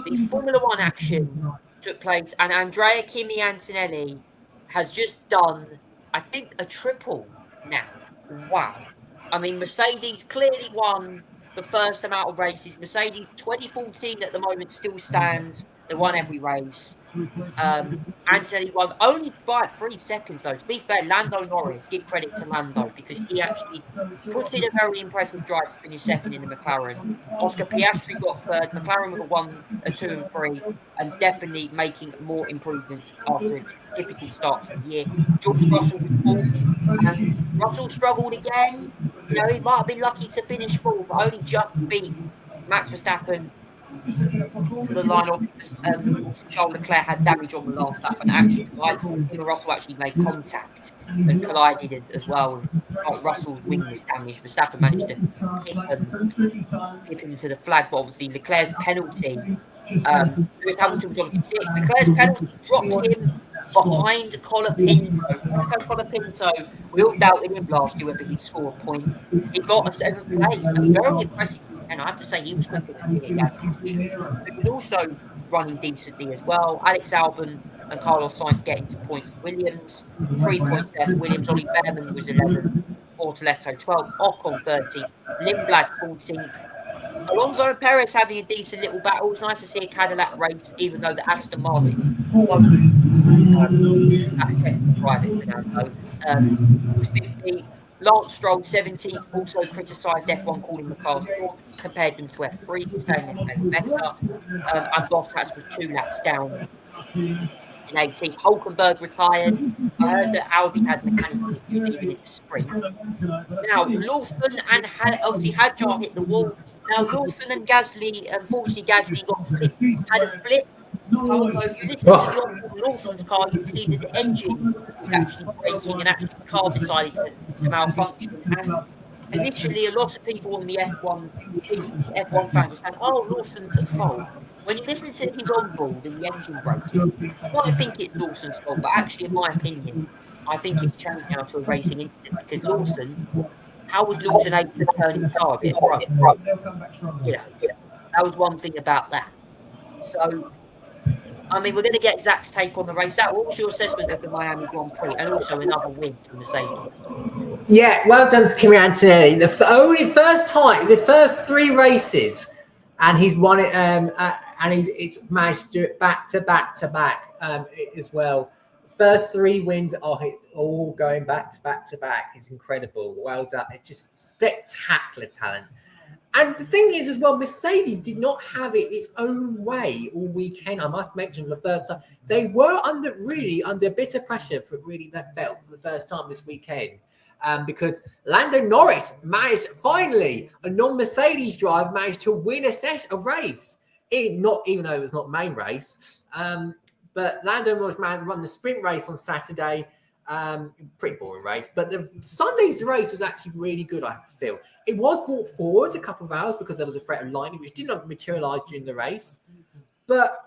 the Formula One action took place, and Andrea Kimi Antonelli has just done, I think, a triple now. Wow. I mean, Mercedes clearly won the first amount of races. Mercedes 2014 at the moment still stands. They won every race. Antonelli won only by 3 seconds, though. To be fair, Lando Norris, give credit to Lando, because he actually put in a very impressive drive to finish second in the McLaren. Oscar Piastri got third. McLaren would have won a 2 and 3, and definitely making more improvements after its difficult start to the year. George Russell was fourth, and Russell struggled again. You know, he might have been lucky to finish fourth, but only just beat Max Verstappen to the line of Charles Leclerc had damage on the last lap, and actually Russell actually made contact and collided as well. Russell's wing was damaged. Verstappen managed to keep him to the flag, but obviously Leclerc's penalty, Lewis Hamilton was obviously sick. Leclerc's penalty drops him behind Colapinto. We all doubted him last year whether he'd score a point. He got a 7th place. A very impressive. And I have to say, he was quicker than me again. He was also running decently as well. Alex Albon and Carlos Sainz getting some points for Williams. 3 points there for Williams. Ollie Behrman was 11th. Bortoletto 12th. Ocon 13th. Lindblad 14th. Alonso Perez having a decent little battle. It's nice to see a Cadillac race, even though the Aston Martin that's technically private for now. Was 15th. Lance Stroll, 17th, also criticised F1 calling the cars poor, compared them to F3, saying that they were better. And Bottas was 2 laps down in 18th. Hulkenberg retired. I heard that Audi had mechanical issues even in the sprint. Now, Lawson and obviously Hadjar hit the wall. Now, Lawson and Gasly, unfortunately, Gasly had a flip. Although you listen to Lawson's car, you can see that the engine was actually braking, and actually the car decided to malfunction. And initially, a lot of people on the F1 fans were saying, "Oh, Lawson's at fault." When you listen to his onboard and the engine braking, you might think it's Lawson's fault, but actually, in my opinion, I think it's changed now to a racing incident, because Lawson, how was Lawson able to turn his car? Right. That was one thing about that. So, I mean, we're going to get Zach's take on the race. Zach, what was your assessment of the Miami Grand Prix, and also another win for Mercedes? Yeah, well done to Kimi Antonelli. The first 3 races, and he's won it, and it's managed to do it back to back as well. First 3 wins, it's all going back to back. It's incredible. Well done. It's just spectacular talent. And the thing is, as well, Mercedes did not have it its own way all weekend. I must mention, for the first time, they were under a bit of pressure for that belt for the first time this weekend, because Lando Norris managed, finally, a non-Mercedes driver managed to win a race. Even though it was not the main race, but Lando Norris run the sprint race on Saturday. Pretty boring race, but the Sunday's race was actually really good, I have to feel. It was brought forward a couple of hours because there was a threat of lightning, which did not materialise during the race. But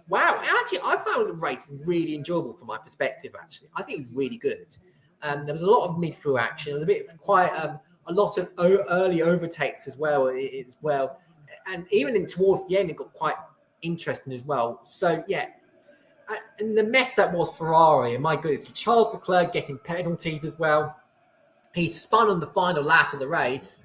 wow, actually, I found the race really enjoyable from my perspective, actually. I think it was really good. There was a lot of mid-through action. There was a lot of early overtakes as well. And even towards the end, it got quite interesting as well. So, yeah. And the mess that was Ferrari, and my goodness, Charles Leclerc getting penalties as well. He spun on the final lap of the race,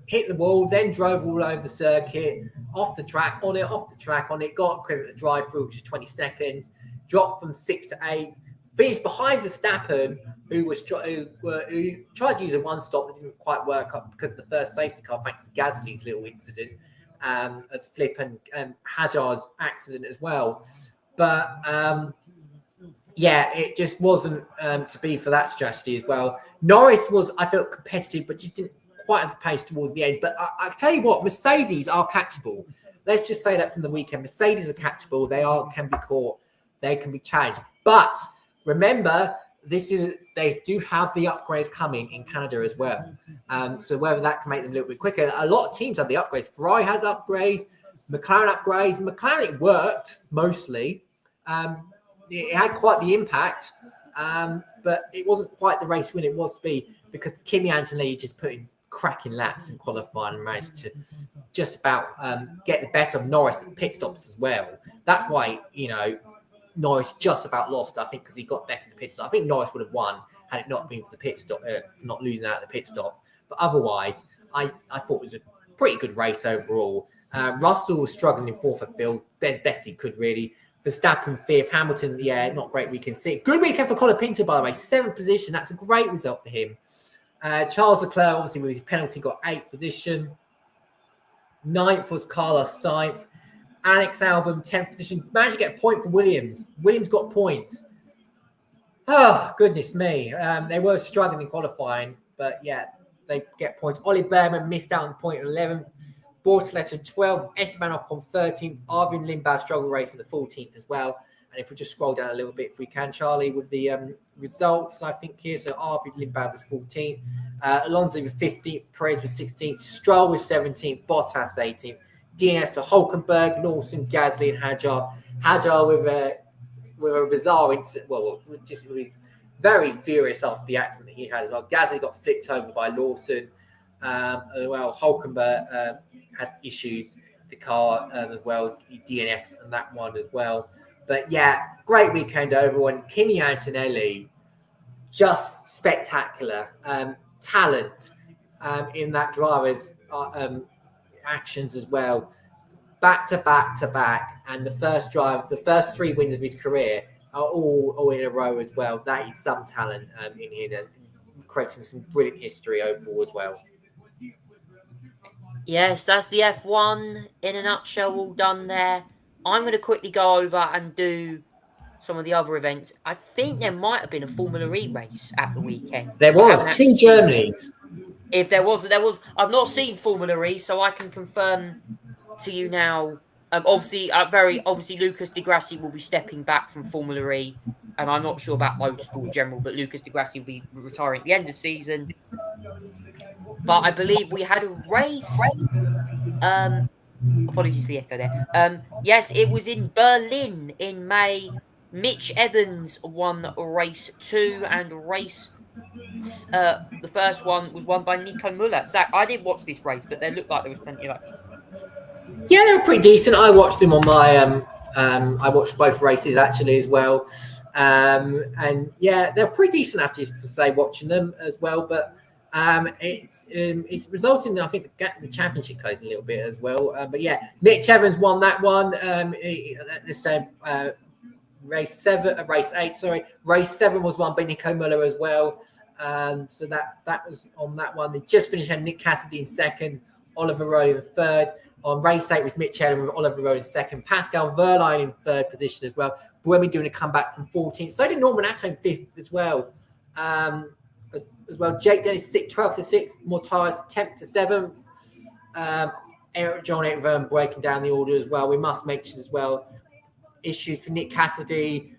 hit the wall, then drove all over the circuit. off the track, on it, got equivalent to drive through, which is 20 seconds, dropped from 6th to 8th, finished behind Verstappen, who tried to use a one-stop that didn't quite work up because of the first safety car, thanks to Gasly's little incident, as Flip and Hazard's accident as well. But it just wasn't to be for that strategy as well. Norris was, I felt, competitive, but just didn't quite have the pace towards the end. But I tell you what, Mercedes are catchable. Let's just say that from the weekend. Mercedes are catchable. They can be caught. They can be challenged. But remember, they do have the upgrades coming in Canada as well. So whether that can make them a little bit quicker. A lot of teams have the upgrades. Ferrari had upgrades. McLaren upgrades. McLaren, it worked mostly. It had quite the impact, but it wasn't quite the race win it was to be, because Kimi Antonelli just put in cracking laps in qualifying and managed to just about get the better of Norris at pit stops as well. That's why, Norris just about lost, I think, because he got better at the pit stop. I think Norris would have won had it not been for the pit stop, for not losing out at the pit stops. But otherwise, I thought it was a pretty good race overall. Russell was struggling in fourth at field, best he could really. Verstappen fifth, Hamilton, not great weekend sixth. Good weekend for Colapinto, by the way, 7th position. That's a great result for him. Charles Leclerc, obviously, with his penalty, got 8th position. 9th was Carlos Sainz. Alex Albon, 10th position. Managed to get a point for Williams. Williams got points. Oh, goodness me. They were struggling in qualifying, but they get points. Ollie Behrman missed out on point 11th. Bortoleto 12th, Esteban Ocon 13th, Arvin Lindbauer struggle rate for the 14th as well. And if we just scroll down a little bit, if we can, Charlie, with the results, I think here. So Arvin Lindbauer was 14th, Alonso was 15th, Perez was 16th, Stroll was 17th, Bottas 18th, DNF for Hulkenberg, Lawson, Gasly, and Hadjar. Hadjar with a bizarre incident. Well, just was very furious after the accident he had as well. Gasly got flipped over by Lawson. Hulkenberg had issues with the car as well. He DNF'd on that one as well. But great weekend overall. And Kimi Antonelli, just spectacular talent in that driver's actions as well. Back to back. And the first 3 wins of his career are all in a row as well. That is some talent in here, and creating some brilliant history overall as well. Yes, that's the F1 in a nutshell, all done there. I'm going to quickly go over and do some of the other events. I think there might have been a Formula E race at the weekend. There was 2 Germanys. If there was. I've not seen Formula E, so I can confirm to you now. Obviously, Lucas Di Grassi will be stepping back from Formula E, and I'm not sure about motorsport in general, but Lucas Di Grassi will be retiring at the end of the season. But I believe we had a race. Apologies for the echo there. Yes, it was in Berlin in May. Mitch Evans won race 2, and the first one was won by Nico Müller. Zach, I didn't watch this race, but there looked like there was plenty of action. Yeah, they were pretty decent. I watched them on my. I watched both races actually as well, and they're pretty decent after, watching them as well. But it's resulting in, I think, the championship goes a little bit as well. But Mitch Evans won that one. This time, race 8. Sorry, race 7 was won by Nico Müller as well. So that was on that one. They just finished, had Nick Cassidy in 2nd, Oliver Rowley in 3rd. On race 8 was Mitch Evans with Oliver Rowley in 2nd, Pascal Wehrlein in 3rd position as well. Buemi doing a comeback from 14th. So did Norman Atto in 5th as well. As well, Jake Dennis 12th to 6th, Mortars 10th to 7th. Eric Vergne breaking down the order as well. We must mention as well issues for Nick Cassidy,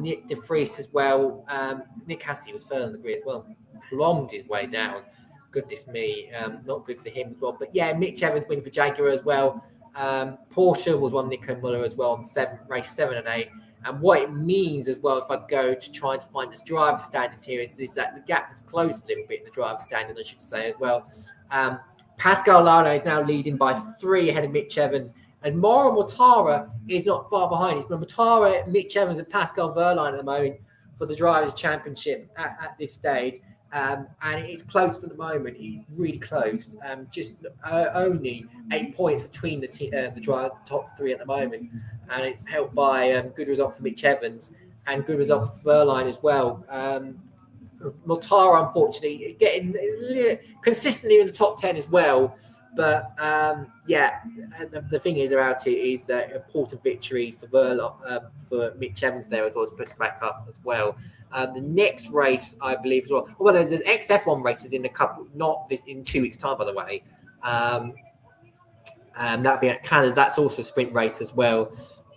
Nick De Vries as well. Nick Cassidy was third on the grid as well, plombed his way down. Goodness me, not good for him as well. But Mitch Evans win for Jaguar as well. Porsche was one Nico Müller as well on race 7 and 8. And what it means as well, if I go to try to find this driver standard here, is that the gap has closed a little bit in the driver standard, I should say as well. Pascal Lara is now leading by 3 ahead of Mitch Evans. And Mauro Mortara is not far behind. It's Mortara, Mitch Evans, and Pascal Wehrlein at the moment for the Drivers' Championship at this stage. And it's close at the moment. It's really close. Just only 8 points between the top three at the moment, and it's helped by good result for Mitch Evans and good result for Verline as well. Mortara, unfortunately, getting consistently in the top 10 as well. But the thing is about it is that important victory for for Mitch Evans there as well to put it back up as well. The next race, I believe, as well. Well, the XF1 race is in in 2 weeks' time, by the way. That'll be at Canada. That's also a sprint race as well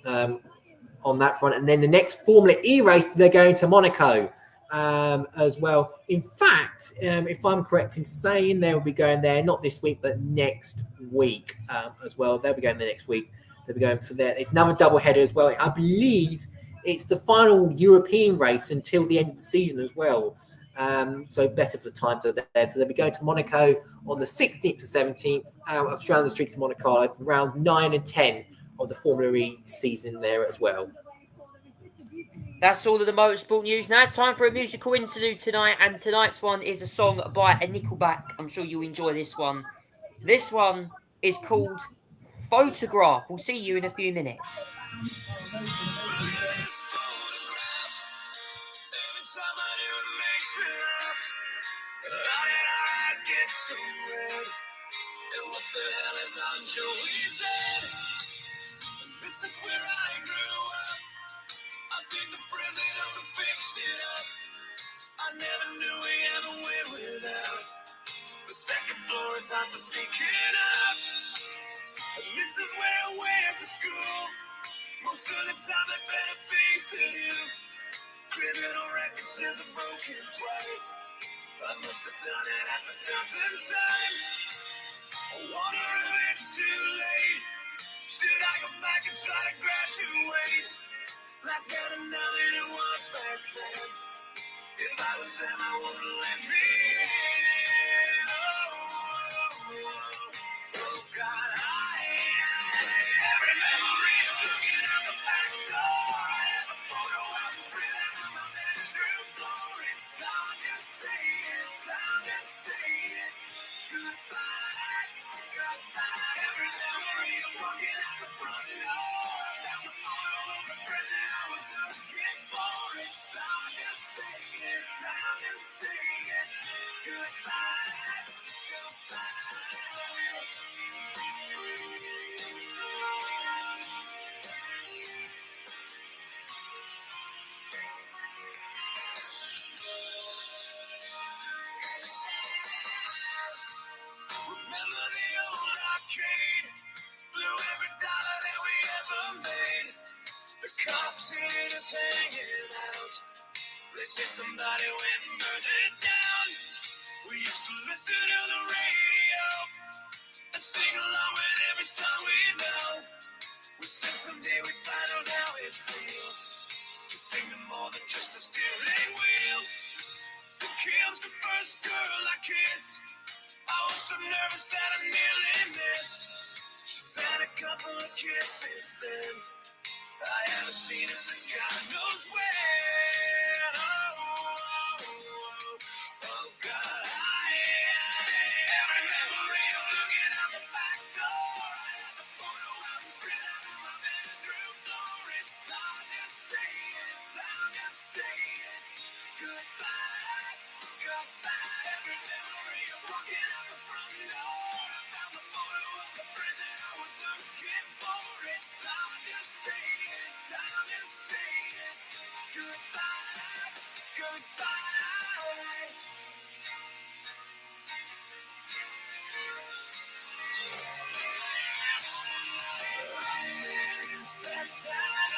on that front. And then the next Formula E race, they're going to Monaco as well. In fact, if I'm correct in saying, they'll be going there not this week, but next week as well. They'll be going there next week. They'll be going for there. It's another double header as well. I believe it's the final European race until the end of the season as well. So better for the times over there. So they'll be going to Monaco on the 16th to 17th, around the streets of Monaco for round 9 and 10 of the Formula E season there as well. That's all of the motorsport news. Now it's time for a musical interlude tonight, and tonight's one is a song by a Nickelback. I'm sure you'll enjoy this one. This one is called Photograph. We'll see you in a few minutes. This is where I grew up. I think the president fixed it up. I never knew we ever went without. The second floor is hot for sneaking up. And this is where I went to school. Most of the time I better things to do. Criminal record says I'm broken twice. I must have done it half a dozen times. I wonder if it's too late. Should I go back and try to graduate? Life's better now than it was back then. If I was them, I wouldn't let me in. Oh God, every memory of looking out the back door. Every photo I was printing out my bedroom floor. It's time to say it, time to say it. Goodbye, goodbye. Every memory of walking out the front door. Every photo of the present I was looking for. It's time to say it, time to say it. Goodbye, goodbye. Remember the old arcade? Blew every dollar that we ever made. The cops seen us hanging out. They say somebody went and burned it down. We used to listen to the radio and sing along with every song we know. We said someday we'd find out how it feels to sing to more than just a steering wheel. Then Kim's the first girl I kissed. I was so nervous that I nearly missed. She's had a couple of kids since then. I haven't seen her since God knows when. Oh God, every memory of looking out the back door. I have the photo I was printing out on my bedroom floor. It's time to say it, time to say it. Goodbye, goodbye. Every memory of walking out the front door. I found the photo of the present I was looking for. It's time to say it, time to say it. Goodbye, goodbye. I miss that time.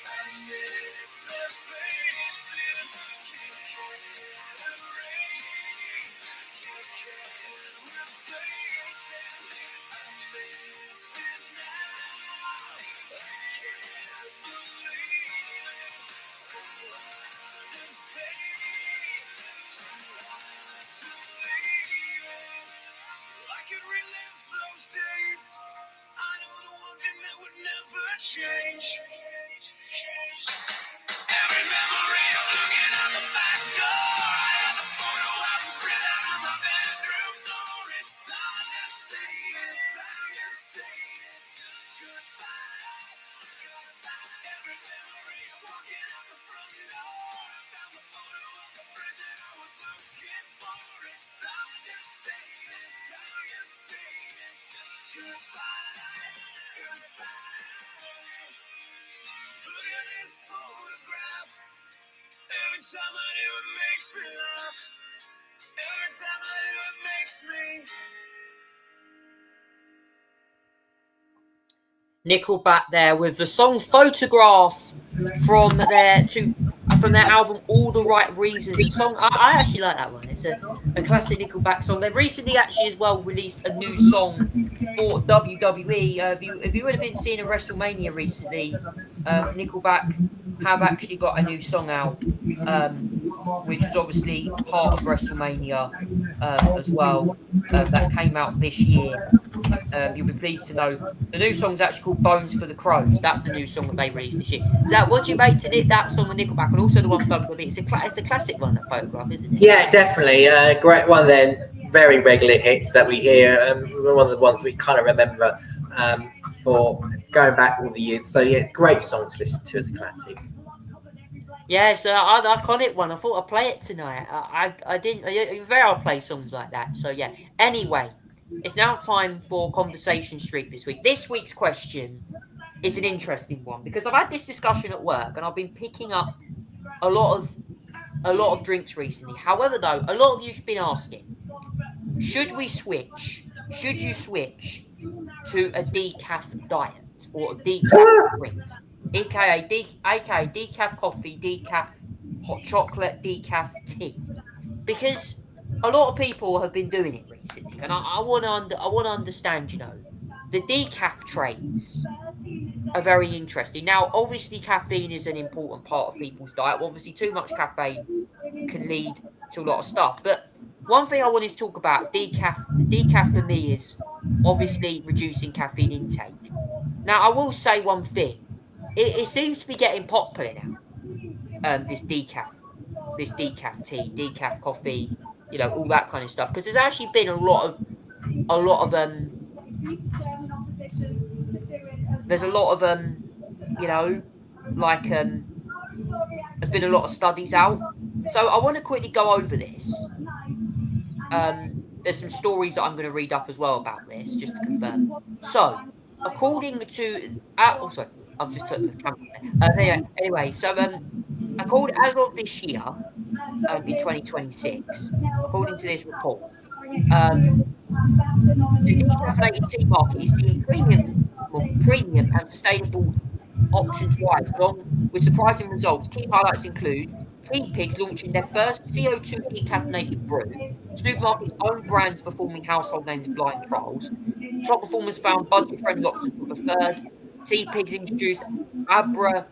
I miss the faces. You can't erase. You can't replace it. I miss it now. I can't believe it. So hard to stay. So hard to leave it. I could relive those days. I know the one thing that would never change. Every memory of looking out the back door. I have the his photograph. Every time I do, it makes me laugh. Every time I do, it makes me. Nickelback there with the song Photograph from their album All the Right Reasons. The song I actually like that one. It's a classic Nickelback song. They've recently actually as well released a new song for WWE. If you would have been seeing a WrestleMania recently, Nickelback have actually got a new song out, which was obviously part of WrestleMania as well. That came out this year. You'll be pleased to know the new song's actually called Bones for the Crows. That's the new song that they released this year. So what do you make to that song with Nickelback and also the one from WWE? It's a classic one, that Photograph, isn't it? Yeah, definitely. Great one then. Very regular hits that we hear. One of the ones we kind of remember for going back all the years. So yeah, it's a great song to listen to as a classic. Yeah, it's an iconic one. I thought I'd play it tonight. I didn't. Very hard to play songs like that. So yeah. Anyway, it's now time for Conversation Street this week. This week's question is an interesting one because I've had this discussion at work and I've been picking up a lot of drinks recently. However, though, a lot of you've been asking, should you switch to a decaf diet or a decaf drink? AKA decaf coffee, decaf hot chocolate, decaf tea, because a lot of people have been doing it recently, and I want to understand. The decaf trades are very interesting. Now, obviously, caffeine is an important part of people's diet. Obviously, too much caffeine can lead to a lot of stuff. But one thing I wanted to talk about, decaf for me is obviously reducing caffeine intake. Now, I will say one thing. It seems to be getting popular now. This decaf tea, decaf coffee, all that kind of stuff. Because there's actually been a lot of there's a lot of there's been a lot of studies out. So I want to quickly go over this. There's some stories that I'm going to read up as well about this, just to confirm. So, according to I've just took the camera. Anyway, so as of this year, in 2026, according to this report, the decaffeinated tea market is seeing premium and sustainable options wise, along with surprising results. Key highlights include Tea Pigs launching their first CO2 decaffeinated brew, supermarkets' own brands performing household names blind trials, top performers found budget-friendly options were preferred. Tea Pigs introduced Abra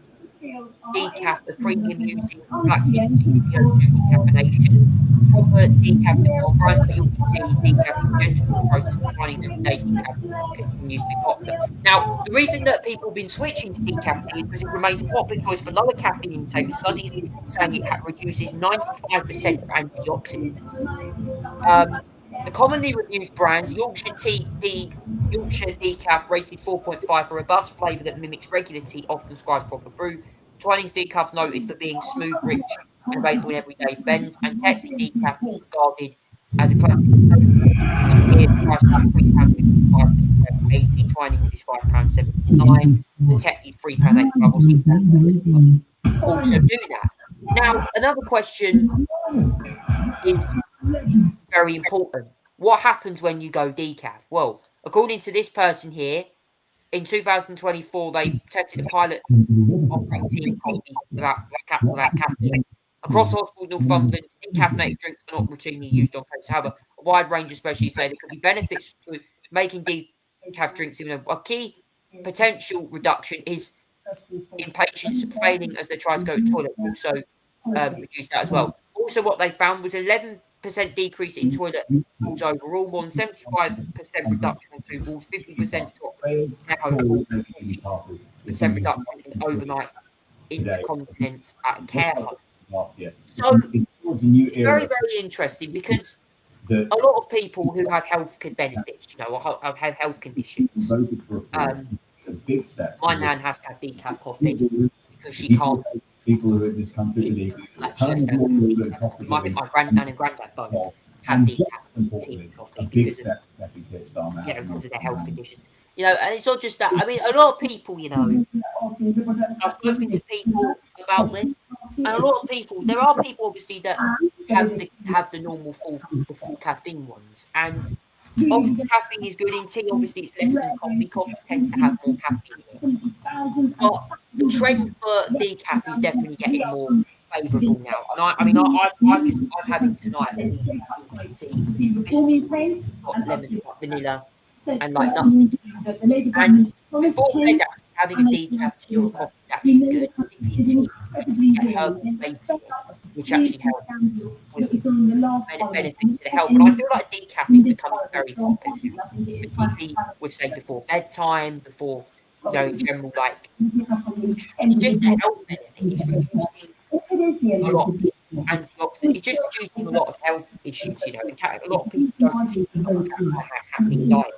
decaf, a premium using black tea CO2 decaffeination. Proper decaf demand brands for Yorkshire tea, decaf, gentle process for Chinese everyday decaf continues to be popular. Now, the reason that people have been switching to decaf tea is because it remains a popular choice for lower caffeine intake, with studies saying it reduces 95% of antioxidants. The commonly reviewed brands, Yorkshire Decaf rated 4.5 for robust flavour that mimics regular tea, often describes proper brew. Twinings Decaf's noted for being smooth, rich, and available in everyday blends. And Tetley Decaf is regarded as a classic. Here, the price at £3.55, Twinings is £5.79. The Tetley £3.85. Also do that. Now, another question is very important. What happens when you go decaf? Well, according to this person here, in 2024, they tested a pilot of tea and coffee without caffeine. Across Hospital Northumberland, decaffeinated drinks are not routinely used on patients. However, a wide range of specialists say there could be benefits to making decaf drinks. A key potential reduction is in patients failing as they try to go to the toilet. Also, reduce that as well. Also, what they found was 11% decrease in toilet falls overall, more than 75% reduction on two balls, 50% drop in 40% reduction in overnight incontinence at a care home. So it's very, very interesting because a lot of people who have health benefits, or have health conditions. My nan has to have decaf coffee because she can't. People who are in this country, my granddad and granddad both have decaf tea and coffee because of, because of their health conditions. And it's not just that. I mean, a lot of people, I've spoken to people about this, and a lot of people. There are people obviously that have the normal full caffeine ones, and obviously caffeine is good in tea. Obviously, it's less than coffee. Coffee tends to have more caffeine in it. But the trend for decaf is definitely getting more favourable now. And I'm having tonight tea, biscuit, got lemon, vanilla, and like nothing. And before bed, having a decaf tea or a coffee is actually good, particularly in tea. Get herbal flavors, which actually help with benefits to the health. And I feel like decaf is becoming very popular, particularly with, say, before bedtime, before, you know, in general, like, it's just a health benefit. It's reducing a lot of antioxidants. It's just reducing a lot of health issues, you know. A lot of people don't seem to have happy diet.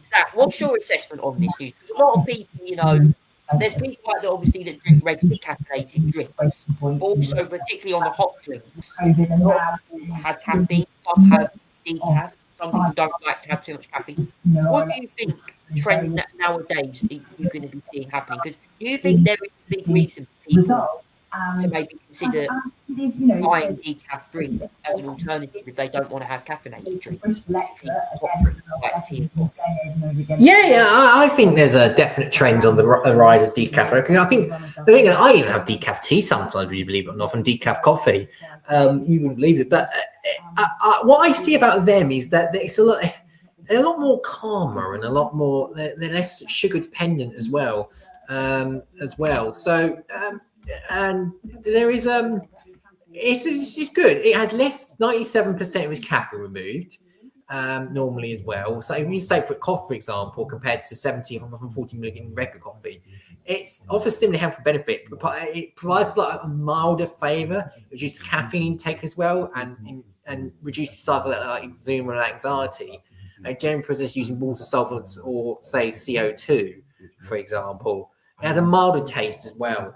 Zach, what's your assessment on this news? Because a lot of people, you know, there's people like that obviously that drink regular caffeinated drinks, but also particularly on the hot drinks. A lot of people have caffeine, some have decaf, some people don't like to have too much caffeine. What do you think trend nowadays you're going to be seeing happening? Because do you think there is a big reason for people to maybe consider buying decaf drinks as an alternative if they don't want to have caffeinated drinks, like tea? Yeah, I think there's a definite trend on the rise of decaf. I think I even have decaf tea sometimes, would you believe it or not, and decaf coffee. You wouldn't believe it, but what I see about them is that they're a lot more calmer and a lot more. They're less sugar dependent as well. So. And there is it's good. It had less 97% of its caffeine removed normally as well. So if you say for coffee, for example, compared to 70 from 40 milligram regular coffee, it's offers similar health benefit. It provides like a milder flavour, reduces caffeine intake as well, and reduces cycle like eczema and anxiety. And generally process using water solvents or say CO2, for example. It has a milder taste as well.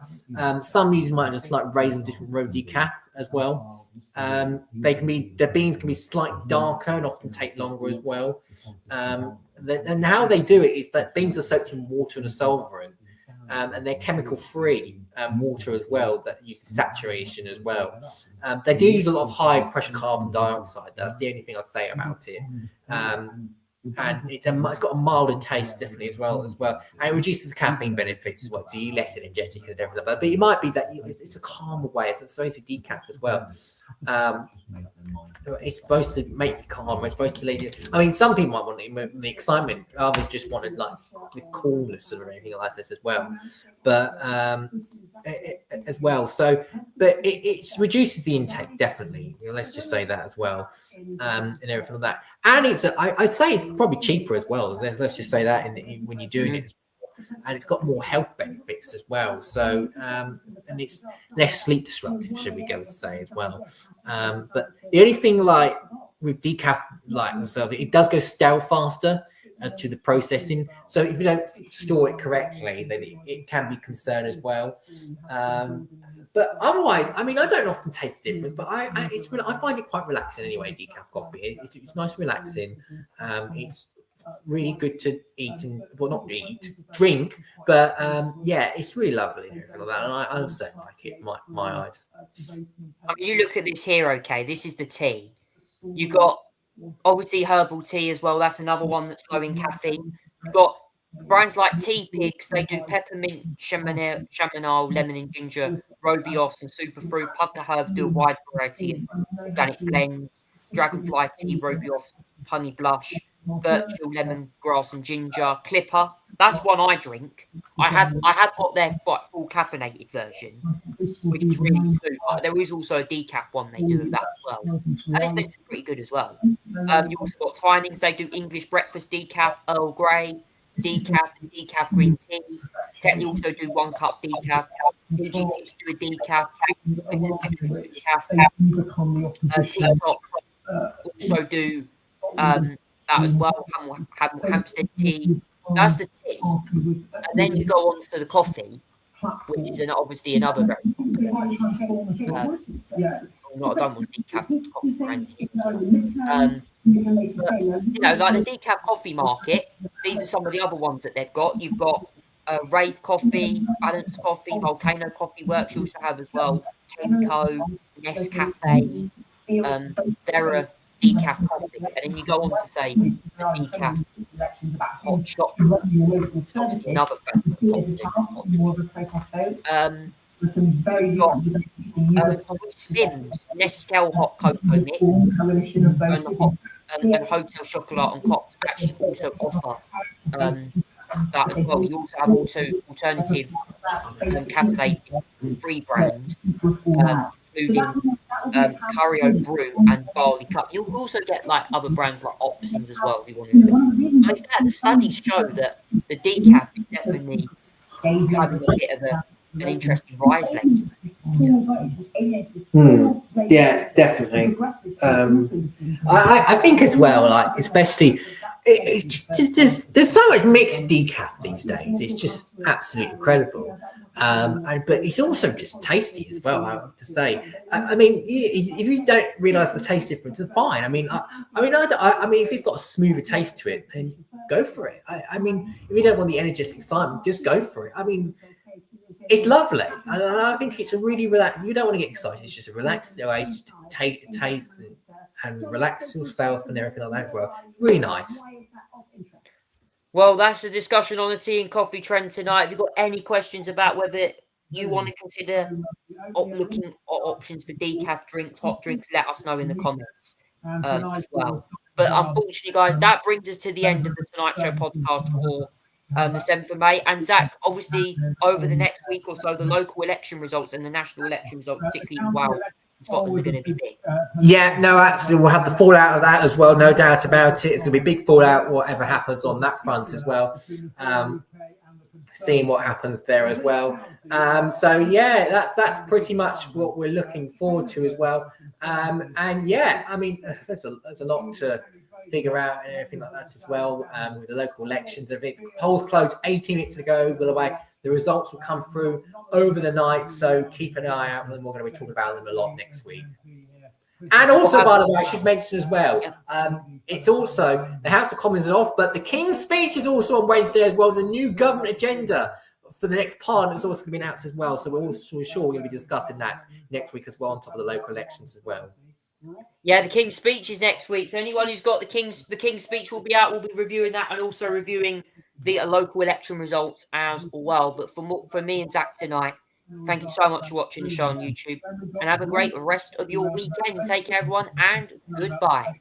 Some users might just like raisin different road decaf as well. The beans can be slightly darker and often take longer as well. And how they do it is that beans are soaked in water and a solvent, and they're chemical free water as well that uses saturation as well. They do use a lot of high pressure carbon dioxide. That's the only thing I'll say about it. And it's got a milder taste definitely as well, and it reduces the caffeine benefits as well. So you're less energetic and everything like that. But it might be that it's a calmer way. It's supposed to be decaf as well. It's supposed to make you calmer. It's supposed to lead you. I mean, some people might want the excitement. Others just wanted like the coolness or anything like this as well. But as well. So, but it reduces the intake definitely. Let's just say that as well, and everything like that. And I'd say it's probably cheaper as well. Let's just say that when you're doing it, and it's got more health benefits as well. So, and it's less sleep disruptive, should we go say as well. But the only thing like with decaf, it does go stale faster to the processing. So if you don't store it correctly, then it can be a concern as well. But otherwise, I mean, I don't often taste different, but I find it quite relaxing anyway. Decaf coffee, it's nice, relaxing. It's really good to eat drink, but yeah, it's really lovely and everything like that. And I also like it. My eyes. I mean, you look at this here. Okay, this is the tea. You got obviously herbal tea as well. That's another one that's low in caffeine. You've got brands like Tea Pigs. They do peppermint, chamomile, lemon and ginger, Robios and superfruit. Pukka Herbs do a wide variety of organic blends. Dragonfly tea, Robios, honey blush, virtual lemongrass and ginger. Clipper. That's one I drink. I have got their full caffeinated version, which is really good. There is also a decaf one they do of that as well, and it's pretty good as well. You also got Twinings. They do English breakfast decaf, Earl Grey decaf, and decaf green tea. They also do 1 cup decaf. Fiji Tips do a decaf. TikTok also do that as well. Hampstead tea. That's the tea. And then you go on to the coffee, which is obviously another very popular. Not done with decaf coffee or anything. But, like the decaf coffee market, these are some of the other ones that they've got. You've got Rave Coffee, Balance Coffee, Volcano Coffee Works. You also have as well Kenco, Nescafe, Vera Decaf Coffee. And then you go on to say the Decaf Hot Chocolate. Obviously another favourite hot chocolate. We've got Slims, Nescau Hot Cocoa Mix, and Hotel Chocolat and Cops actually also offer that as well. You also have alternative caffeinated free brands, including Curio Brew and Barley Cup. You'll also get like other brands like Options as well if you want to. The studies show that the decaf is definitely having a bit of an interesting rise lately. Yeah, definitely. I think as well, like especially, there's so much mixed decaf these days. It's just absolutely incredible. But it's also just tasty as well. I have to say. I mean, if you don't realise the taste difference, then fine. I mean, if it's got a smoother taste to it, then go for it. I mean, if you don't want the energetic excitement, just go for it. I mean, it's lovely, and I think it's a really relaxed. You don't want to get excited; it's just a relaxed way to taste and relax yourself and everything like that as well. Really nice. Well, that's the discussion on the tea and coffee trend tonight. Have you got any questions about whether you want to consider looking at options for decaf drinks, hot drinks? Let us know in the comments as well. But unfortunately, guys, that brings us to the end of the Tonight Show podcast for the 7th of May. And Zach, obviously, over the next week or so, the local election results and the national election results, particularly in Wales and Scotland, are going to be big. Yeah, no, actually, we'll have the fallout of that as well, no doubt about it. It's going to be a big fallout, whatever happens on that front as well. Seeing what happens there as well. So yeah, that's pretty much what we're looking forward to as well. And yeah, I mean, there's a lot to figure out and everything like that as well. With the local elections, polls closed 18 minutes ago. By the way, the results will come through over the night, so keep an eye out, and we're going to be talking about them a lot next week. And also, by the way, I should mention as well, it's also the House of Commons is off, but the King's speech is also on Wednesday as well. The new government agenda for the next parliament is also going to be announced as well. So we're sure we're going to be discussing that next week as well, on top of the local elections as well. Yeah, the King's speech is next week. So anyone who's got the King's speech will be out. We'll be reviewing that and also reviewing the local election results as well. But for me and Zach tonight, thank you so much for watching the show on YouTube, and have a great rest of your weekend. Take care, everyone, and goodbye.